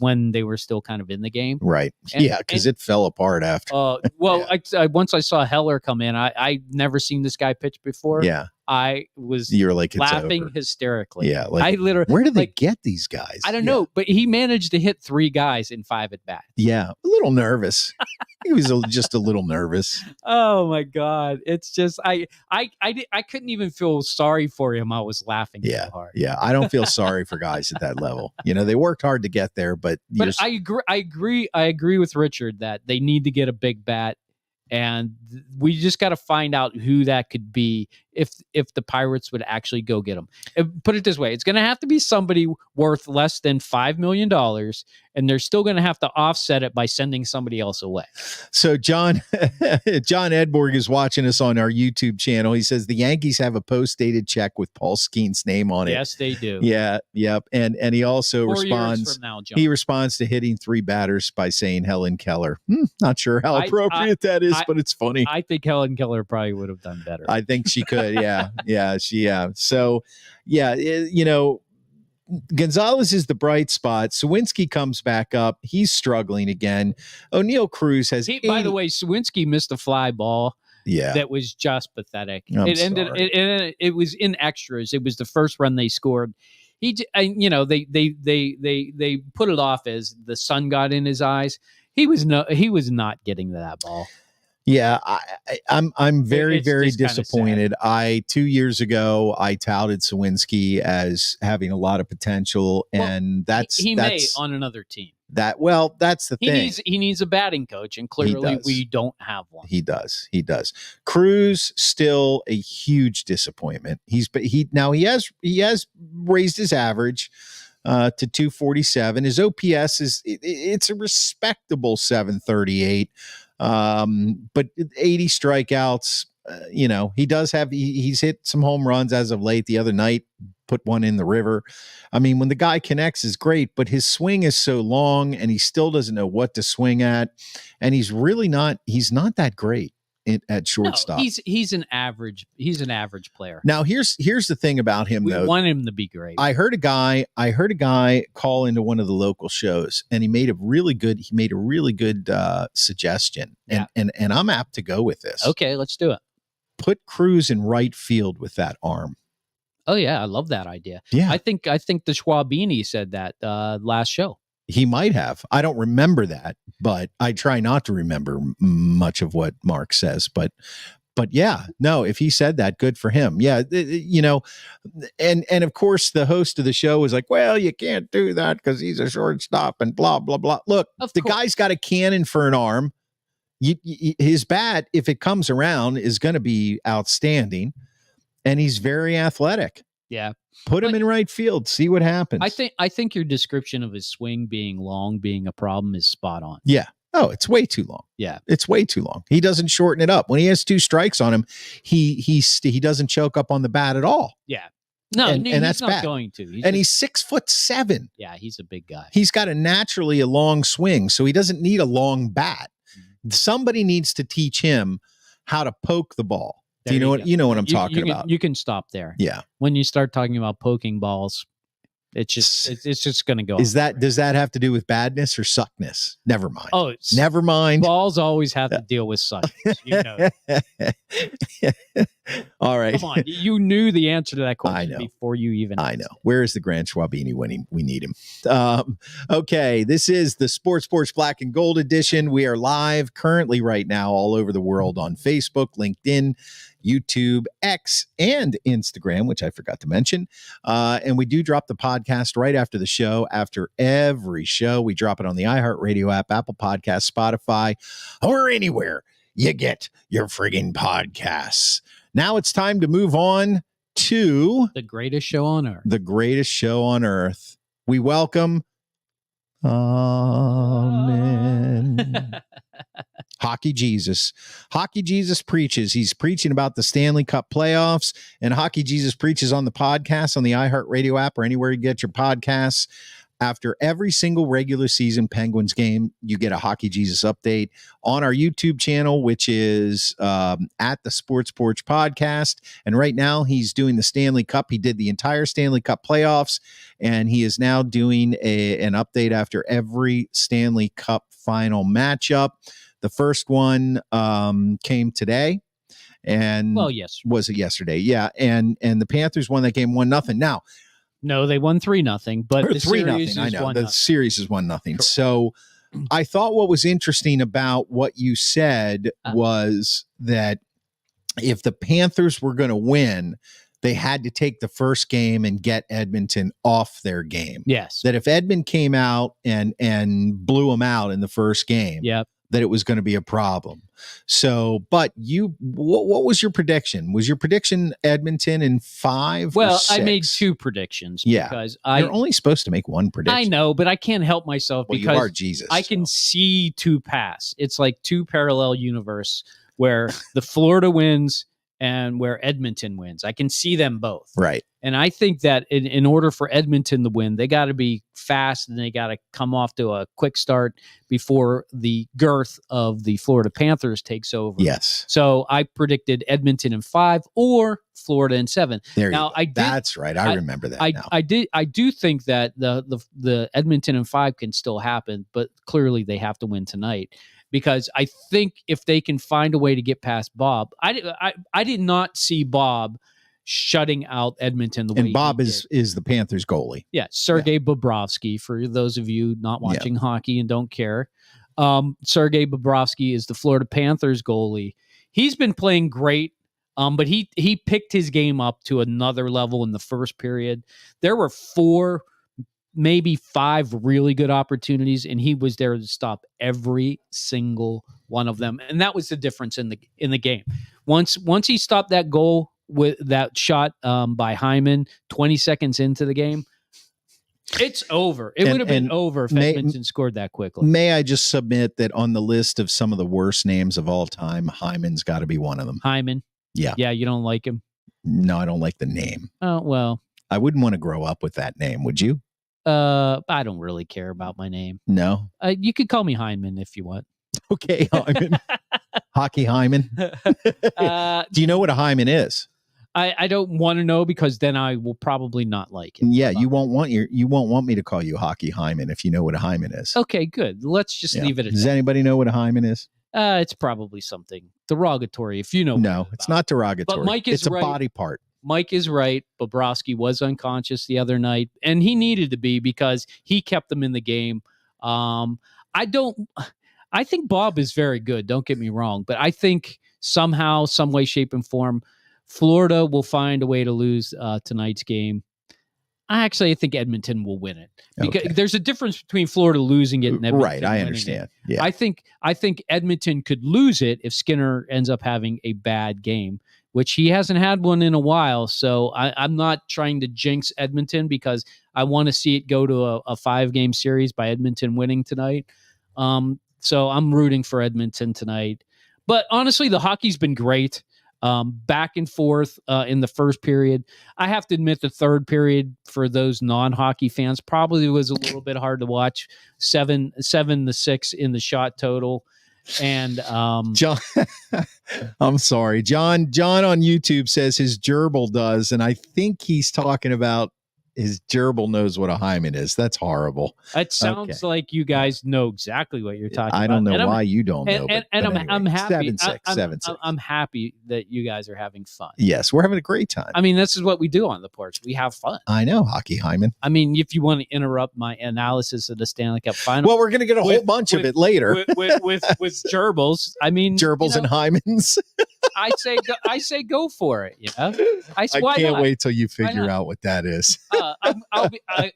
when they were still kind of in the game. Right. Because it fell apart after. Once I saw Heller come in, I never seen this guy pitch before. Yeah. I was laughing hysterically. Yeah, I literally. Where did they get these guys? I don't know, but he managed to hit 3 guys in 5 at bats. Yeah, a little nervous. He was just a little nervous. Oh my God! It's just I couldn't even feel sorry for him. I was laughing so hard. Yeah, I don't feel sorry for guys at that level. They worked hard to get there, but I agree with Richard that they need to get a big bat. And we just got to find out who that could be if the Pirates would actually go get him. Put it this way, it's going to have to be somebody worth less than $5 million, and they're still going to have to offset it by sending somebody else away. So John Edborg is watching us on our YouTube channel. He says the Yankees have a post-dated check with Paul Skeen's name on it. Yes, they do. Yeah, yep. And he also 4 years from now, John. He responds to hitting 3 batters by saying Helen Keller. Not sure how appropriate that is, but it's funny. I think Helen Keller probably would have done better. I think she could. Yeah. So, Gonzalez is the bright spot. Sawinski comes back up. He's struggling again. O'Neal Cruz has. By the way, Sawinski missed a fly ball. Yeah, that was just pathetic. It It was in extras. It was the first run they scored. They put it off as the sun got in his eyes. He was not getting to that ball. Yeah, I'm very disappointed. 2 years ago I touted Sawinski as having a lot of potential, and that's may on another team. That's the thing. He needs a batting coach, and clearly we don't have one. He does. Cruz still a huge disappointment. He has raised his average to 247. His OPS it's a respectable 738. But 80 strikeouts, he's hit some home runs as of late. The other night, put one in the river. I mean, when the guy connects is great, but his swing is so long and he still doesn't know what to swing at. And he's not that great at shortstop. No, he's an average player. Now here's the thing about him, though. We want him to be great. I heard a guy call into one of the local shows, and he made a really good suggestion. And I'm apt to go with this. Okay, let's do it. Put Cruz in right field with that arm. Oh yeah, I love that idea. Yeah. I think the Schwabini said that last show. He might have. I don't remember that, but I try not to remember much of what Mark says. But yeah, no, if he said that, good for him. Yeah, and of course the host of the show was like, well, you can't do that because he's a shortstop and blah, blah, blah. Look, the guy's got a cannon for an arm. His bat, if it comes around, is going to be outstanding, and he's very athletic. Yeah. Put him in right field, see what happens. I think your description of his swing being long being a problem is spot on. Yeah. Oh, it's way too long. Yeah. It's way too long. He doesn't shorten it up. When he has 2 strikes on him, he doesn't choke up on the bat at all. Yeah. No, and he's that's not bad. going to. He's 6'7". Yeah, he's a big guy. He's got a naturally a long swing, so he doesn't need a long bat. Somebody needs to teach him how to poke the ball. Do you know what I'm talking about? You can stop there. Yeah. When you start talking about poking balls, it's just going to go. Does that have to do with badness or suckness? Never mind. Oh, never mind. Balls always have to deal with suckness. You know. All right. Come on, you knew the answer to that question I know. before you even. I know. Where is the Grand Schwabini when we need him? Okay, this is the Sports Black and Gold edition. We are live currently right now all over the world on Facebook, LinkedIn, YouTube, X, and Instagram, which I forgot to mention. And we do drop the podcast right after the show. After every show, we drop it on the iHeartRadio app, Apple Podcasts, Spotify, or anywhere you get your friggin' podcasts. Now it's time to move on to the greatest show on earth. The greatest show on earth. We welcome Amen. Hockey Jesus. Hockey Jesus preaches. He's preaching about the Stanley Cup playoffs, and Hockey Jesus preaches on the podcast on the iHeartRadio app or anywhere you get your podcasts. After every single regular season Penguins game, you get a Hockey Jesus update on our YouTube channel, which is at the Sports Porch Podcast. And right now he's doing the Stanley Cup. He did the entire Stanley Cup playoffs, and he is now doing an update after every Stanley Cup final matchup. The first one came today. And yes. Was it yesterday? Yeah. And the Panthers won that game 1-0. Now, no, they won 3-0, but the 3-0. I know the series is 1-0. Correct. So I thought what was interesting about what you said was that if the Panthers were going to win, they had to take the first game and get Edmonton off their game. Yes. That if Edmonton came out and blew them out in the first game, yep, that it was going to be a problem. So, but what was your prediction? Was your prediction Edmonton in 5? Well, or 6? I made 2 predictions. Yeah, because you're only supposed to make 1 prediction. I know, but I can't help myself because you are Jesus. I can see 2 paths. It's like 2 parallel universe where the Florida wins and where Edmonton wins. I can see them both. Right. And I think that in order for Edmonton to win, they got to be fast and they got to come off to a quick start before the girth of the Florida Panthers takes over. Yes. So I predicted Edmonton in 5 or Florida in 7. There now, you go. That's right. I remember that now. I do think that the Edmonton in 5 can still happen, but clearly they have to win tonight. Because I think if they can find a way to get past Bob, I did not see Bob shutting out Edmonton the way. And Bob is the Panthers goalie. Yeah, Sergei Bobrovsky. For those of you not watching hockey and don't care, Sergei Bobrovsky is the Florida Panthers goalie. He's been playing great, but he picked his game up to another level in the first period. There were 4. Maybe 5 really good opportunities, and he was there to stop every single one of them. And that was the difference in the game. Once he stopped that goal with that shot by Hyman 20 seconds into the game, it's over. It would have been over if Edmonton scored that quickly. May I just submit that on the list of some of the worst names of all time, Hyman's got to be one of them. Hyman? Yeah. Yeah, you don't like him? No, I don't like the name. Oh, well. I wouldn't want to grow up with that name, would you? I don't really care about my name. No. You could call me Hyman if you want. Okay, Hyman. Hockey Hyman. Do you know what a Hyman is? I don't want to know because then I will probably not like it. Yeah, you won't want me to call you Hockey Hyman if you know what a Hyman is. Okay, good. Let's just leave it at that. Does anybody know what a Hyman is? It's probably something derogatory if you know. No, it's not derogatory. But Mike is right. It's a body part. Mike is right. Bobrovsky was unconscious the other night, and he needed to be because he kept them in the game. I think Bob is very good. Don't get me wrong, but I think somehow, some way, shape, and form, Florida will find a way to lose tonight's game. I think Edmonton will win it because Okay. there's a difference between Florida losing it and Edmonton Right, I winning understand. it. Yeah. I think Edmonton could lose it if Skinner ends up having a bad game, which he hasn't had one in a while. So I'm not trying to jinx Edmonton because I want to see it go to a 5-game series by Edmonton winning tonight. So I'm rooting for Edmonton tonight. But honestly, the hockey's been great. Back and forth in the first period. I have to admit the third period for those non-hockey fans probably was a little bit hard to watch. 7-6 in the shot total. And John, I'm sorry. John on YouTube says his gerbil does, and I think he's talking about his gerbil knows what a hymen is. That's horrible. It sounds like you guys know exactly what you're talking about. I don't know why you don't know. And anyway, I'm happy. 7-6, 7-6. I'm happy that you guys are having fun. Yes, we're having a great time. I mean, this is what we do on the porch. We have fun. I know, hockey hymen. I mean, if you want to interrupt my analysis of the Stanley Cup final, well, we're going to get a whole bunch of it later with gerbils. I mean, gerbils and hymens. I say go for it. Yeah, I can't wait till you figure out what that is.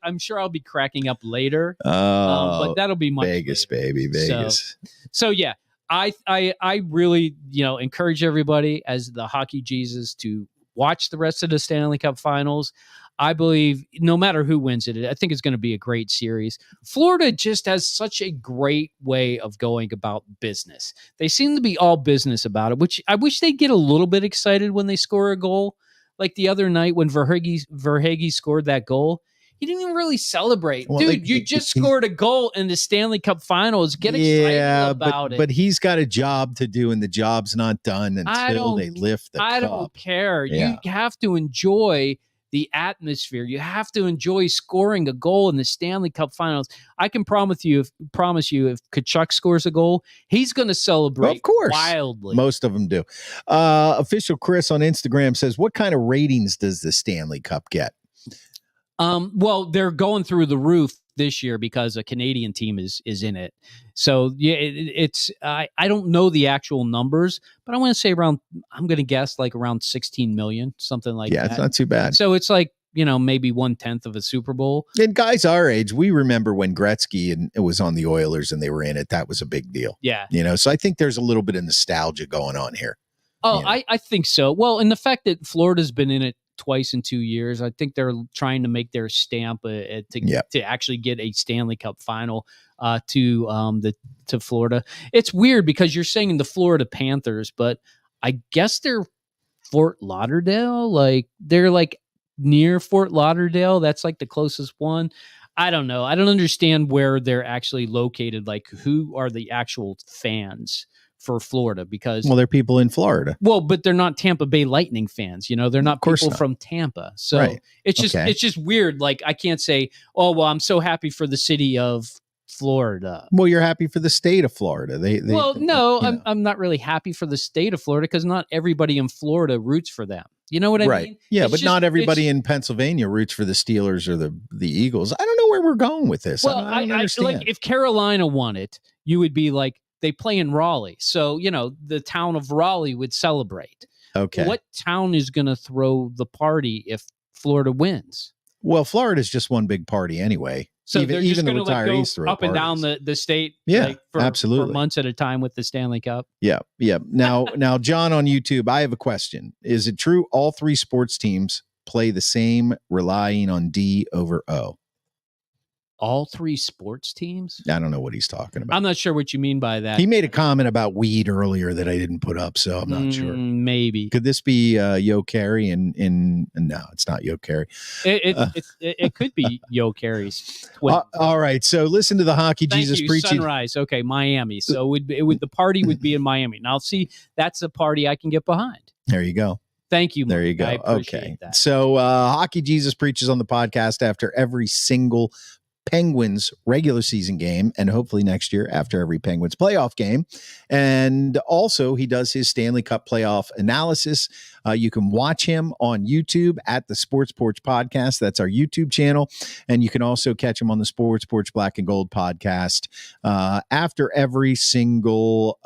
I'm sure I'll be cracking up later. Oh, but that'll be much Vegas, later. baby, Vegas. So yeah, I really encourage everybody as the hockey Jesus to watch the rest of the Stanley Cup Finals. I believe no matter who wins it, I think it's going to be a great series. Florida just has such a great way of going about business. They seem to be all business about it, which I wish they'd get a little bit excited when they score a goal. Like the other night when Verhaeghe scored that goal, he didn't even really celebrate. Well, dude, you just scored a goal in the Stanley Cup Finals. Get excited about it. But he's got a job to do, and the job's not done until they lift the cup. I don't care. Yeah. You have to enjoy the atmosphere. You have to enjoy scoring a goal in the Stanley Cup Finals. I can promise you, if Tkachuk scores a goal, he's going to celebrate of course. Wildly. Most of them do. Official Chris on Instagram says, what kind of ratings does the Stanley Cup get? Well, they're going through the roof this year because a Canadian team is in it. So yeah, it's I don't know the actual numbers, but I want to say I'm going to guess like around 16 million, something like that. Yeah, it's not too bad. So it's like, maybe 1/10 of a Super Bowl. And guys our age, we remember when Gretzky and it was on the Oilers and they were in it. That was a big deal. Yeah. So I think there's a little bit of nostalgia going on here. Oh, I think so. Well, and the fact that Florida's been in it twice in 2 years, I think they're trying to make their stamp to actually get a Stanley Cup final to Florida. It's weird because you're saying the Florida Panthers, but I guess they're Fort Lauderdale. Like they're like near Fort Lauderdale. That's like the closest one. I don't know. I don't understand where they're actually located. Like who are the actual fans for Florida? Because they're people in Florida. Well, but they're not Tampa Bay Lightning fans. They're not people from Tampa. So it's just weird. Like I can't say, oh, well, I'm so happy for the city of Florida. Well, you're happy for the state of Florida. I'm not really happy for the state of Florida because not everybody in Florida roots for them. You know what I mean? Yeah, but not everybody in Pennsylvania roots for the Steelers or the Eagles. I don't know where we're going with this. Well, I don't understand. Like if Carolina won it, you would be like, they play in Raleigh. So, the town of Raleigh would celebrate. Okay. What town is going to throw the party if Florida wins? Well, Florida's just one big party anyway. So even the retirees throw up and down the state absolutely. For months at a time with the Stanley Cup. Yeah. Now, John on YouTube, I have a question. Is it true all three sports teams play the same, relying on D over O? All three sports teams? I don't know what he's talking about. I'm not sure what you mean by that. He made a comment about weed earlier that I didn't put up, so I'm not sure. Maybe. Could this be Yo Carey in no, it's not Yo Carey. It could be Yo Carey's twin. All right, so listen to the hockey Jesus preaching. Sunrise, okay, Miami. So the party would be in Miami. Now, see, that's a party I can get behind. There you go. Thank you, Mike. There you go. I appreciate that. So Hockey Jesus preaches on the podcast after every single Penguins regular season game, and hopefully next year after every Penguins playoff game. And also he does his Stanley Cup playoff analysis. You can watch him on YouTube at the Sports Porch Podcast. That's our YouTube channel. And you can also catch him on the Sports Porch Black and Gold podcast after every single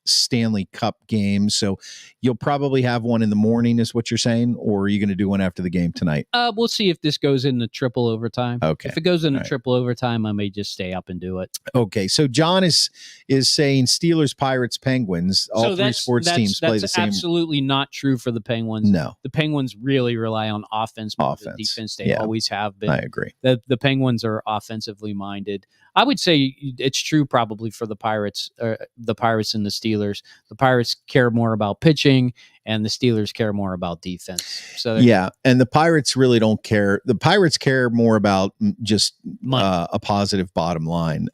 Stanley Cup games. So you'll probably have one in the morning, is what you're saying, or are you going to do one after the game tonight? We'll see if this goes into triple overtime. Okay. If it goes into triple overtime, I may just stay up and do it. Okay. So John is saying Steelers, Pirates, Penguins, all three sports teams play the same. That's absolutely not true for the Penguins. No. The Penguins really rely on offense more than defense. They always have been. I agree. The Penguins are offensively minded. I would say it's true probably for the Pirates and the Steelers. The Pirates care more about pitching and the Steelers care more about defense. So and the Pirates really don't care. The Pirates care more about just a positive bottom line.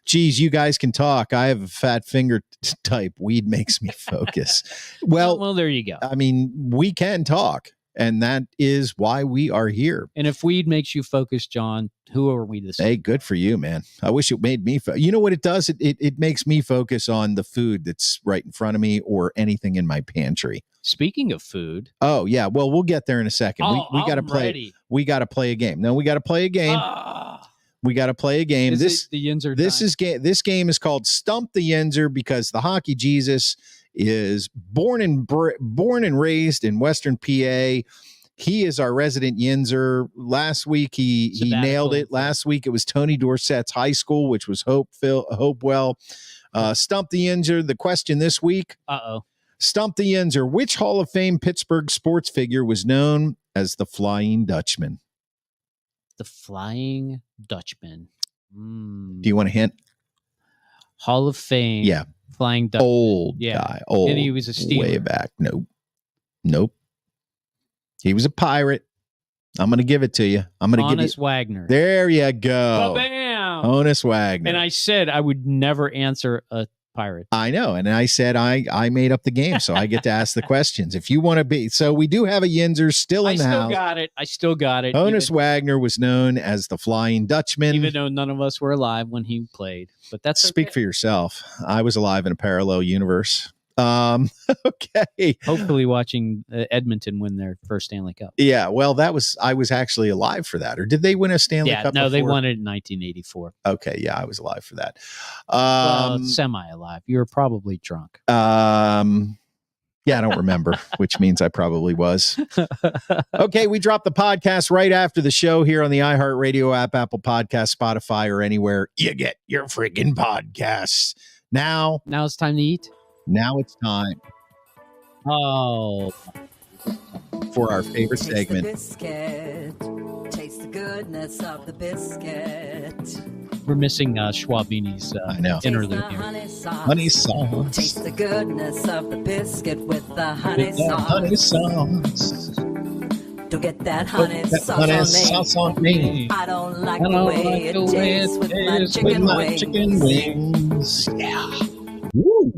Geez, you guys can talk. I have a fat finger type. Weed makes me focus. Well, there you go. I mean, we can talk. And that is why we are here. And if weed makes you focus, John, who are we to say? Hey, good for you, man. I wish it made me you know what it does? It makes me focus on the food that's right in front of me or anything in my pantry. Speaking of food. Oh, yeah. Well, we'll get there in a second. We got to play. Ready. We got to play a game. No, we got to play a game. We got to play a game. This game is called Stump the Yinzer because the hockey Jesus is born and raised in Western PA. He is our resident Yinzer. Last week he nailed it. Last week it was Tony Dorsett's high school, which was Hopewell. Stump the Yinzer. The question this week. Stump the Yinzer. Which Hall of Fame Pittsburgh sports figure was known as the Flying Dutchman? The Flying Dutchman. Do you want a hint? Hall of Fame. Yeah. Flying Dutchman. Old guy. Old. And he was a Steeler. Way back. Nope. He was a pirate. I'm going to give it to you. I'm going to give you. Honest Wagner. There you go. Ba-bam! Honest Wagner. And I said I would never answer a pirate. I know. And I said I made up the game, so I get to ask the questions. If you want to be. So we do have a Yinzer still in the house. I still got it. Honest Wagner was known as the Flying Dutchman. Even though none of us were alive when he played. But that's Speak for yourself. I was alive in a parallel universe. Okay. Hopefully watching Edmonton win their first Stanley Cup. Yeah. Well, I was actually alive for that. Or did they win a Stanley Cup? No, before? They won it in 1984. Okay. Yeah. I was alive for that. Semi-alive. You were probably drunk. Yeah, I don't remember, which means I probably was. Okay, we drop the podcast right after the show here on the iHeartRadio app, Apple Podcasts, Spotify, or anywhere you get your freaking podcasts. Now it's time to eat. Now it's time. Oh. For our favorite segment. Taste the goodness of the biscuit. We're missing Schwabini's interlude here. Honey sauce. Taste the goodness of the biscuit with the honey sauce. Don't get that honey sauce on me. I don't like the way it tastes with my chicken wings. Yeah. Woo.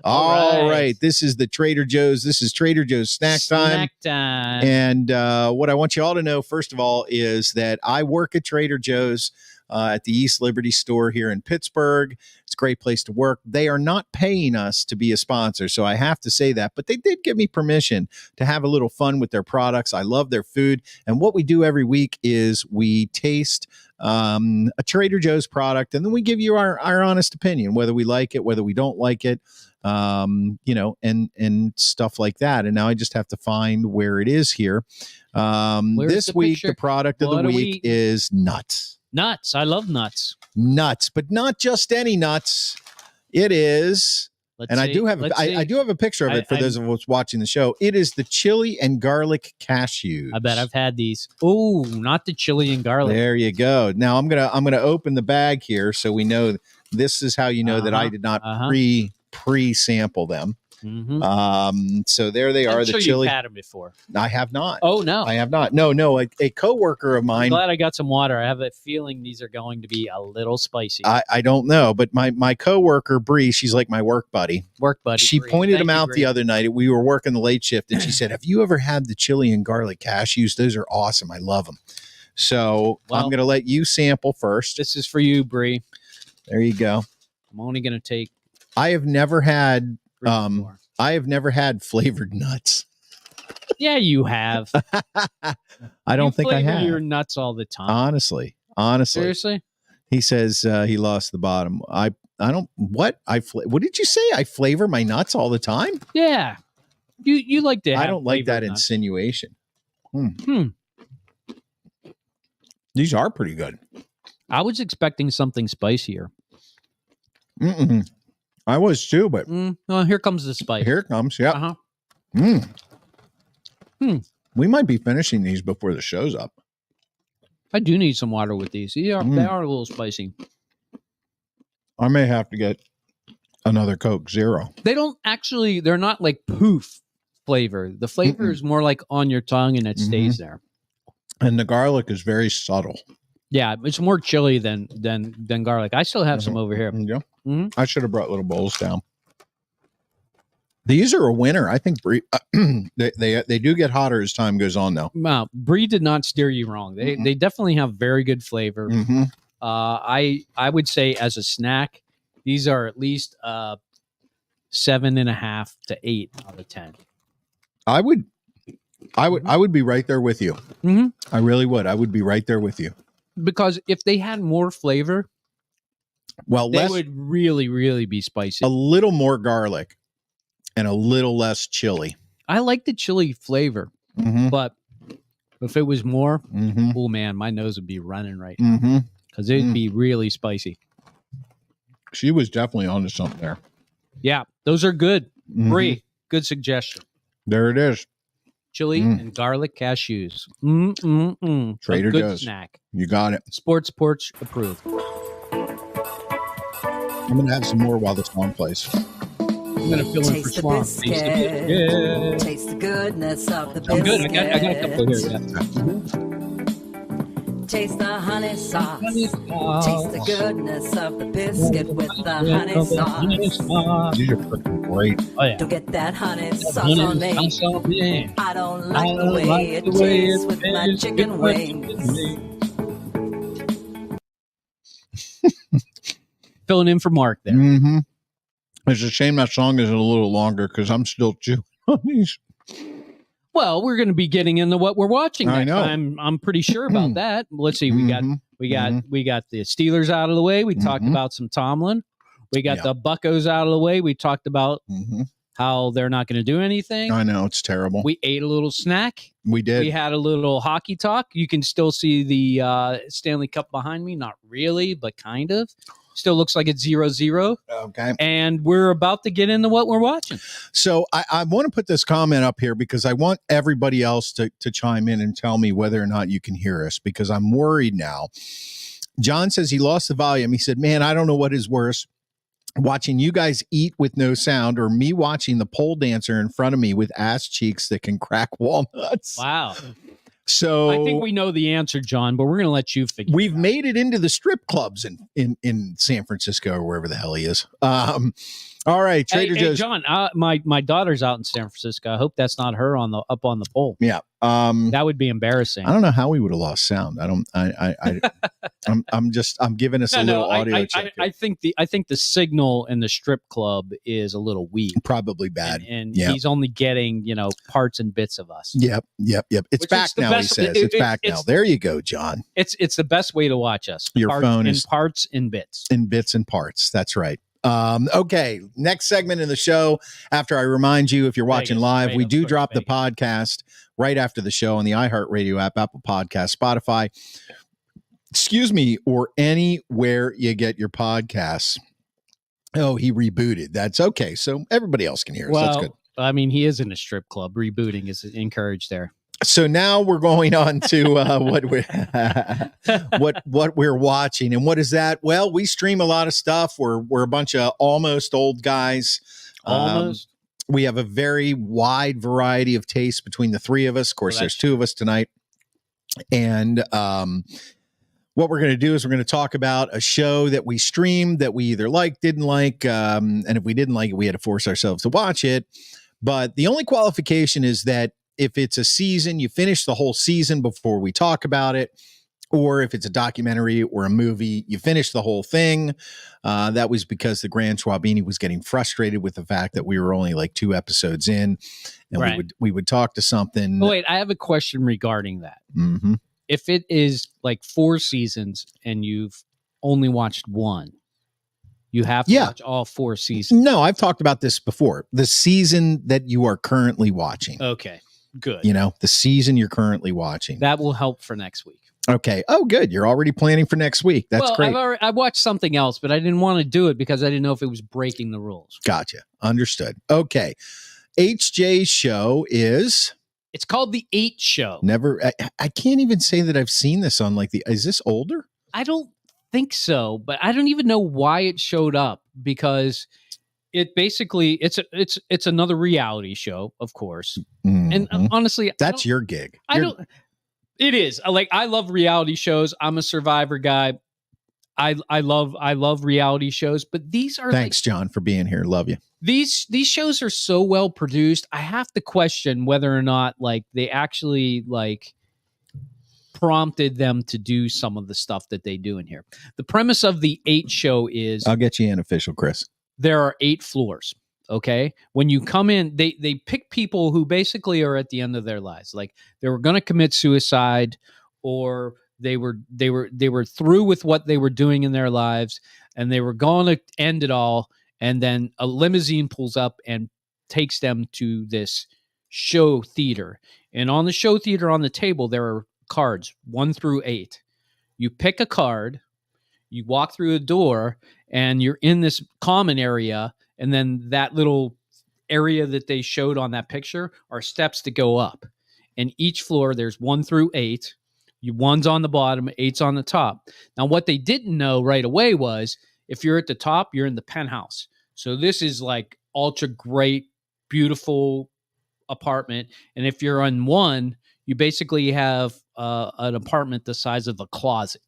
All right. This is the Trader Joe's. This is Trader Joe's snack time. And what I want you all to know, first of all, is that I work at Trader Joe's at the East Liberty store here in Pittsburgh. It's a great place to work. They are not paying us to be a sponsor, so I have to say that. But they did give me permission to have a little fun with their products. I love their food. And what we do every week is we taste a Trader Joe's product, and then we give you our honest opinion, whether we like it, whether we don't like it. And stuff like that. And now I just have to find where it is here. This week, the product of the week is nuts. Nuts. I love nuts. Nuts, but not just any nuts. It is. I do have a picture of it for those of us watching the show. It is the chili and garlic cashews. I bet I've had these. Oh, not the chili and garlic. There you go. Now I'm gonna open the bag here so we know this is how you know that I did not pre-sample them. Mm-hmm. So there they are. The chili. You've had them before. I have not. Oh no, I have not. No. A coworker of mine. I'm glad I got some water. I have a feeling these are going to be a little spicy. I don't know, but my coworker Bree, she's like my work buddy. She pointed them out the other night. We were working the late shift, and she said, "Have you ever had the chili and garlic cashews? Those are awesome. I love them." So I'm going to let you sample first. This is for you, Bree. There you go. I'm only going to take. I have never had flavored nuts. Yeah, you have. I don't think I have. Your nuts all the time. Honestly. Seriously? He says he lost the bottom. I don't. What did you say? I flavor my nuts all the time. Yeah, you like to. I don't like that nuts. insinuation. These are pretty good. I was expecting something spicier. I was too, but here comes the spice. Here it comes. Yeah. We might be finishing these before the show's up. I do need some water with these. They are a little spicy. I may have to get another Coke Zero. They're not like poof flavor. The flavor is more like on your tongue and it stays there. And the garlic is very subtle. Yeah, it's more chili than garlic. I still have some over here. Yeah. I should have brought little bowls down. These are a winner. I think they do get hotter as time goes on, though. Wow, Brie did not steer you wrong. They definitely have very good flavor. I would say as a snack, these are at least 7.5 to 8 out of 10. I would be right there with you. I really would. I would be right there with you. Because if they had more flavor, they would really, really be spicy. A little more garlic and a little less chili. I like the chili flavor, but if it was more, oh man, my nose would be running right now because it'd be really spicy. She was definitely onto something there. Yeah, those are good. Brie, good suggestion. There it is. Chili and garlic cashews. Trader good Joe's snack. You got it. Sports Porch approved. I'm going to have some more while the song plays. I'm going to fill in for Swan. Taste the goodness of the biscuit. I'm good. I got a couple here. Taste the honey sauce. Taste the goodness of the biscuit with the honey sauce. These are freaking great. Oh, yeah. Don't get that honey sauce on me. I don't like the way it tastes with my chicken wings. Filling in for Mark there. It's a shame that song is a little longer because I'm still chewing on these. Well, we're going to be getting into what we're watching next. I know. I'm pretty sure about that. Let's see. We got the Steelers out of the way. We talked about some Tomlin. We got the Buccos out of the way. We talked about how they're not going to do anything. I know, it's terrible. We ate a little snack. We did. We had a little hockey talk. You can still see the Stanley Cup behind me. Not really, but kind of. Still looks like it's 0-0. Okay. And we're about to get into what we're watching. So I want to put this comment up here because I want everybody else to chime in and tell me whether or not you can hear us because I'm worried now. John says he lost the volume. He said, man, I don't know what is worse, watching you guys eat with no sound or me watching the pole dancer in front of me with ass cheeks that can crack walnuts. Wow. So I think we know the answer, John, but we're going to let you figure we've it out. made it into the strip clubs in San Francisco or wherever the hell he is. All right, Trader Joe's. John, my daughter's out in San Francisco. I hope that's not her up on the pole. Yeah. That would be embarrassing. I don't know how we would have lost sound. I'm giving us a little audio check. I think the signal in the strip club is a little weak. Probably bad. And he's only getting, parts and bits of us. Yep. It's back now, he says. It's back now. There you go, John. It's the best way to watch us. Your phone is parts and bits. In bits and parts. That's right. Okay, next segment in the show. After I remind you, if you're watching live, we do drop the podcast right after the show on the iHeartRadio app, Apple Podcast, Spotify, or anywhere you get your podcasts. Oh, he rebooted. That's okay. So everybody else can hear us. Well, that's good. I mean, he is in a strip club. Rebooting is encouraged there. So now we're going on to what we're watching, and what is that? Well, we stream a lot of stuff. We're a bunch of almost old guys. Almost. We have a very wide variety of tastes between the three of us. Of course, there's two of us tonight, and what we're going to do is we're going to talk about a show that we streamed that we either liked, didn't like, and if we didn't like it, we had to force ourselves to watch it. But the only qualification is that if it's a season, you finish the whole season before we talk about it. Or if it's a documentary or a movie, you finish the whole thing. That was because the Grand Schwabini was getting frustrated with the fact that we were only like 2 episodes in, and we would talk to something. Oh, wait, I have a question regarding that. If it is like 4 seasons and you've only watched one. You have to watch all 4 seasons. No, I've talked about this before. The season that you are currently watching. Okay, good. The season you're currently watching. That will help for next week. Okay. Oh, good. You're already planning for next week. That's great. I watched something else, but I didn't want to do it because I didn't know if it was breaking the rules. Gotcha. Understood. Okay. HJ's show is... It's called The 8 Show. I can't even say that I've seen this on is this older? I don't think so, but I don't even know why it showed up because it basically it's another reality show, of course. Mm-hmm. And honestly, that's your gig. It is. I love reality shows. I'm a Survivor guy. I love reality shows, but these are Thanks, John, for being here. Love you. These shows are so well produced. I have to question whether or not they actually prompted them to do some of the stuff that they do in here. The premise of The 8 Show is I'll get you in official, Chris. There are 8 floors. Okay. When you come in, they pick people who basically are at the end of their lives. They were going to commit suicide, or they were through with what they were doing in their lives, and they were going to end it all. And then a limousine pulls up and takes them to this show theater. And on the show theater, on the table, there are cards 1 through 8. You pick a card, you walk through a door, and you're in this common area. And then that little area that they showed on that picture are steps to go up. And each floor, there's 1 through 8. 1's on the bottom, 8's on the top. Now, what they didn't know right away was if you're at the top, you're in the penthouse. So this is ultra great, beautiful apartment. And if you're on 1, you basically have an apartment the size of a closet.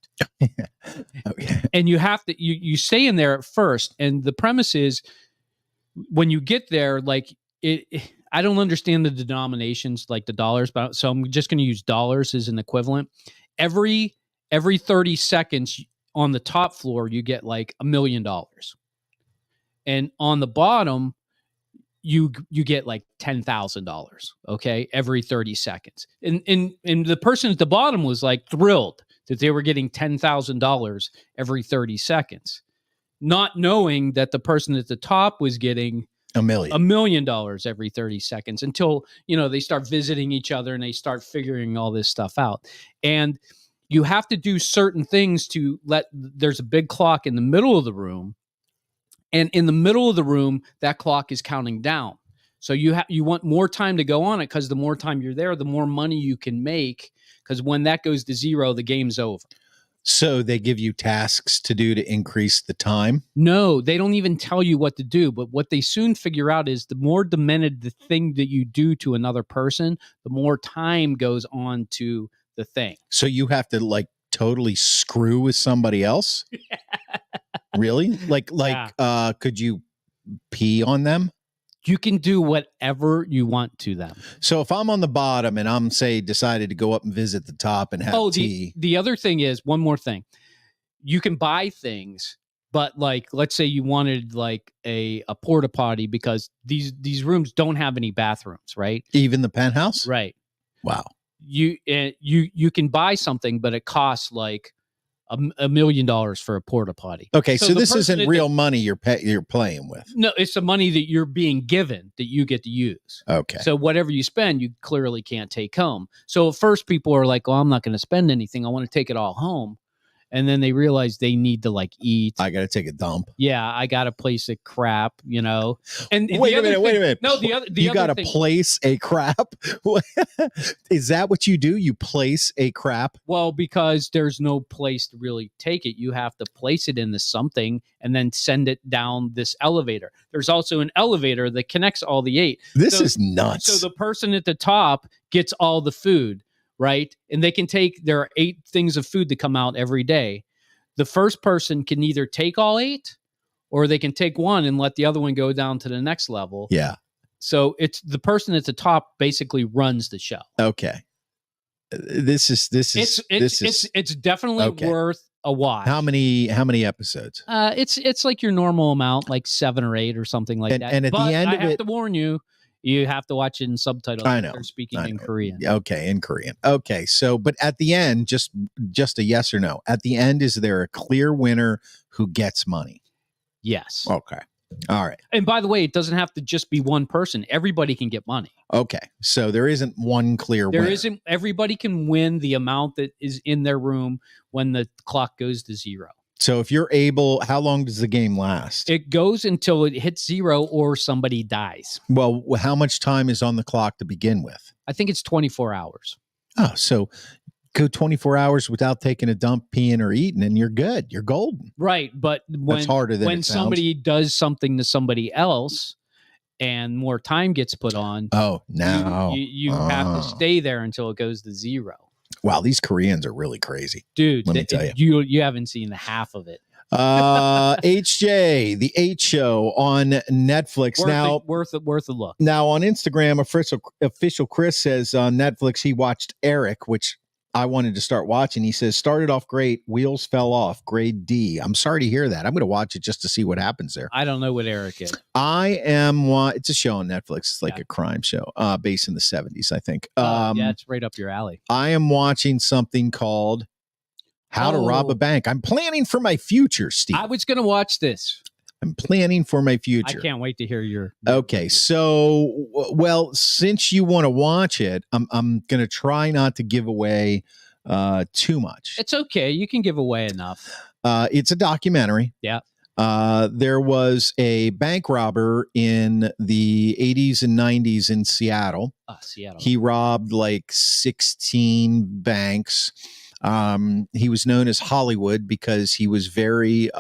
Okay. And you have to, you stay in there at first. And the premise is when you get there, I don't understand the denominations, the dollars, but so I'm just going to use dollars as an equivalent. Every 30 seconds on the top floor, you get $1 million. And on the bottom, you get $10,000. Okay. Every 30 seconds. And the person at the bottom was thrilled that they were getting $10,000 every 30 seconds, not knowing that the person at the top was getting $1 million every 30 seconds until, they start visiting each other and they start figuring all this stuff out. And you have to do certain things there's a big clock in the middle of the room. And in the middle of the room, that clock is counting down. So you want more time to go on it, because the more time you're there, the more money you can make. Because when that goes to 0, the game's over. So they give you tasks to do to increase the time? No, they don't even tell you what to do. But what they soon figure out is the more demented the thing that you do to another person, the more time goes on to the thing. So you have to totally screw with somebody else? Really? Yeah. Could you pee on them? You can do whatever you want to them. So if I'm on the bottom and I'm decided to go up and visit the top and have tea. The other thing is, one more thing. You can buy things, but let's say you wanted a porta potty, because these rooms don't have any bathrooms, right? Even the penthouse? Right. Wow. You can buy something, but it costs $1 million for a porta potty. Okay, so this isn't real money you're playing with. No, it's the money that you're being given that you get to use. Okay. So whatever you spend, you clearly can't take home. So at first people are like, "Well, I'm not going to spend anything. I want to take it all home." And then they realize they need to eat. I got to take a dump. Yeah, I got to place a crap, And wait a minute. No, you got to place a crap. Is that what you do? You place a crap? Well, because there's no place to really take it. You have to place it into something and then send it down this elevator. There's also an elevator that connects all the 8. This is nuts. So the person at the top gets all the food. Right. And there are 8 things of food that come out every day. The first person can either take all 8, or they can take 1 and let the other one go down to the next level. Yeah. So it's the person at the top basically runs the show. Okay. This is definitely worth a watch. How many episodes? It's your normal amount, 7 or 8 or something like that. And at the end of it, I have to warn you, You have to watch it in subtitles. I know. They're speaking in Korean. Okay, in Korean. Okay, so but at the end, just a yes or no. At the end, is there a clear winner who gets money? Yes. Okay. All right. And by the way, it doesn't have to just be one person. Everybody can get money. Okay. So there isn't one clear winner. There isn't. Everybody can win the amount that is in their room when the clock goes to 0. So if you're able, how long does the game last? It goes until it hits 0 or somebody dies. Well, how much time is on the clock to begin with? I think it's 24 hours. Oh, so go 24 hours without taking a dump, peeing, or eating, and you're good. You're golden. Right. But That's harder than when it sounds. somebody does something to somebody else and more time gets put on, you have to stay there until it goes to 0. Wow, these Koreans are really crazy. Dude, let me tell you. You haven't seen the half of it. HJ, the 8 Show on Netflix. Worth a look. Now on Instagram, official Chris says on Netflix he watched Eric, which I wanted to start watching. He says, started off great, wheels fell off, grade D. I'm sorry to hear that. I'm going to watch it just to see what happens there. I don't know what Eric is. It's a show on Netflix. It's like a crime show based in the 70s, I think. Yeah, it's right up your alley. I am watching something called How to Rob a Bank. I'm planning for my future, Steve. I was going to watch this. I'm planning for my future. I can't wait to hear your. Okay, so since you want to watch it, I'm going to try not to give away too much. It's okay. You can give away enough. It's a documentary. Yeah. There was a bank robber in the 80s and 90s in Seattle. Seattle. He robbed like 16 banks. He was known as Hollywood because he was very.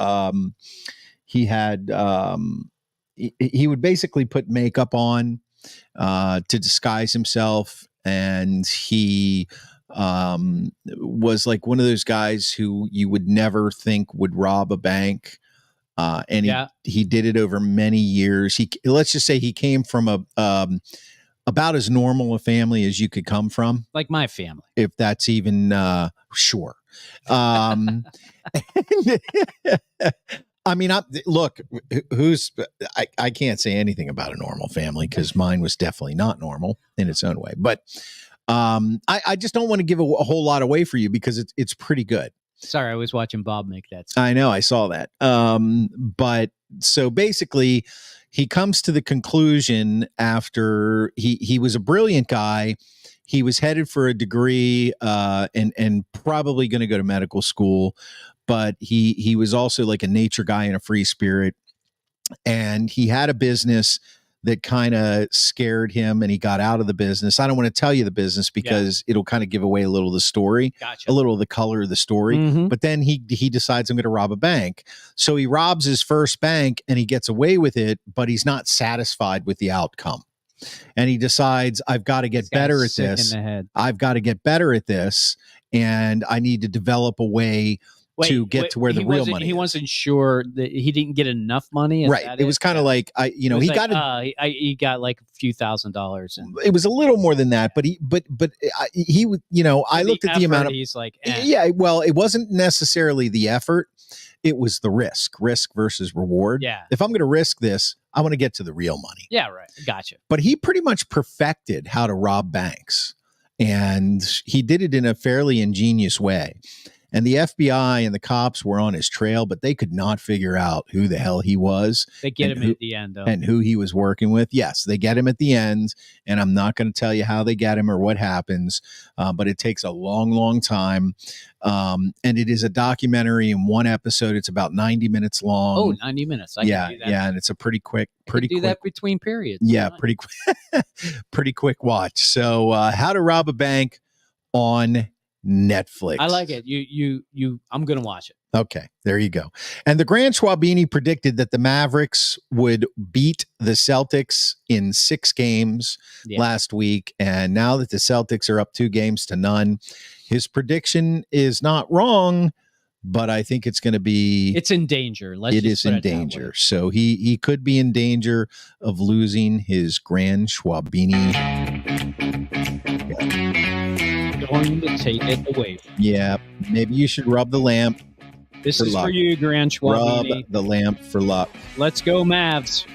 He would basically put makeup on to disguise himself, and he was like one of those guys who you would never think would rob a bank. And he did it over many years. Let's just say he came from about as normal a family as you could come from, like my family, if that's even sure. I mean, look, I can't say anything about a normal family because mine was definitely not normal in its own way. But I just don't want to give a whole lot away for you because it's pretty good. Sorry, I was watching Bob make that. I know, I saw that. But so basically, he comes to the conclusion after he was a brilliant guy. He was headed for a degree and probably going to go to medical school. But he was also like a nature guy and a free spirit. And he had a business that kind of scared him and he got out of the business. I don't want to tell you the business because it'll kind of give away a little of the story, a little of the color of the story. Mm-hmm. But then he decides I'm going to rob a bank. So he robs his first bank and he gets away with it, but he's not satisfied with the outcome. And he decides I've got to get better at this. I've got to get better at this. And I need to develop a way to get to where the real money is. He wasn't sure that he didn't get enough money. Right. It was kind of like, he got like a few $1,000s. And it was a little more than that, but he would, I looked at the amount of, he's like, well, it wasn't necessarily the effort. It was the risk versus reward. Yeah. If I'm going to risk this, I want to get to the real money. Yeah. Right. Gotcha. But he pretty much perfected how to rob banks, and he did it in a fairly ingenious way. And the FBI and the cops were on his trail, but they could not figure out who the hell he was. They get him at the end, though. And who he was working with. Yes, they get him at the end. And I'm not going to tell you how they get him or what happens, but it takes a long, long time. And it is a documentary in one episode. It's about 90 minutes long. Oh, 90 minutes. I can do that. Yeah. And it's a pretty quick. Do that between periods. Yeah, pretty quick watch. So How to Rob a Bank on Netflix. I like it. I'm going to watch it. Okay, there you go. And the Grand Schwabini predicted that the Mavericks would beat the Celtics in 6 games last week. And now that the Celtics are up 2-0, his prediction is not wrong, but I think it's going to be... It's in danger. It is in danger. So he could be in danger of losing his Grand Schwabini. Going to take it away. Yeah, maybe you should rub the lamp. This is luck. For you, Grand Schwabini. Rub the lamp for luck. Let's go, Mavs.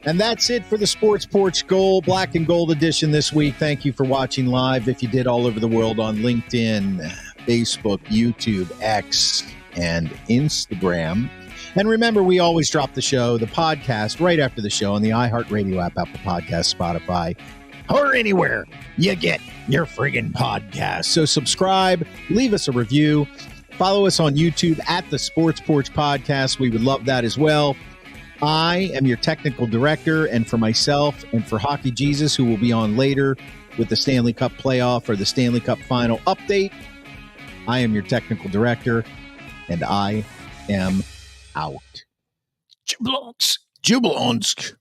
And that's it for the Sports Porch Gold, Black and Gold edition this week. Thank you for watching live. If you did, all over the world on LinkedIn, Facebook, YouTube, X, and Instagram. And remember, we always drop the show, the podcast, right after the show on the iHeartRadio app, Apple Podcasts, Spotify, or anywhere you get your friggin' podcast. So subscribe, leave us a review, follow us on YouTube at the Sports Porch Podcast. We would love that as well. I am your technical director, and for myself and for Hockey Jesus, who will be on later with the Stanley Cup playoff or the Stanley Cup final update, I am your technical director, and I am out. Jablonsk. Jablonsk.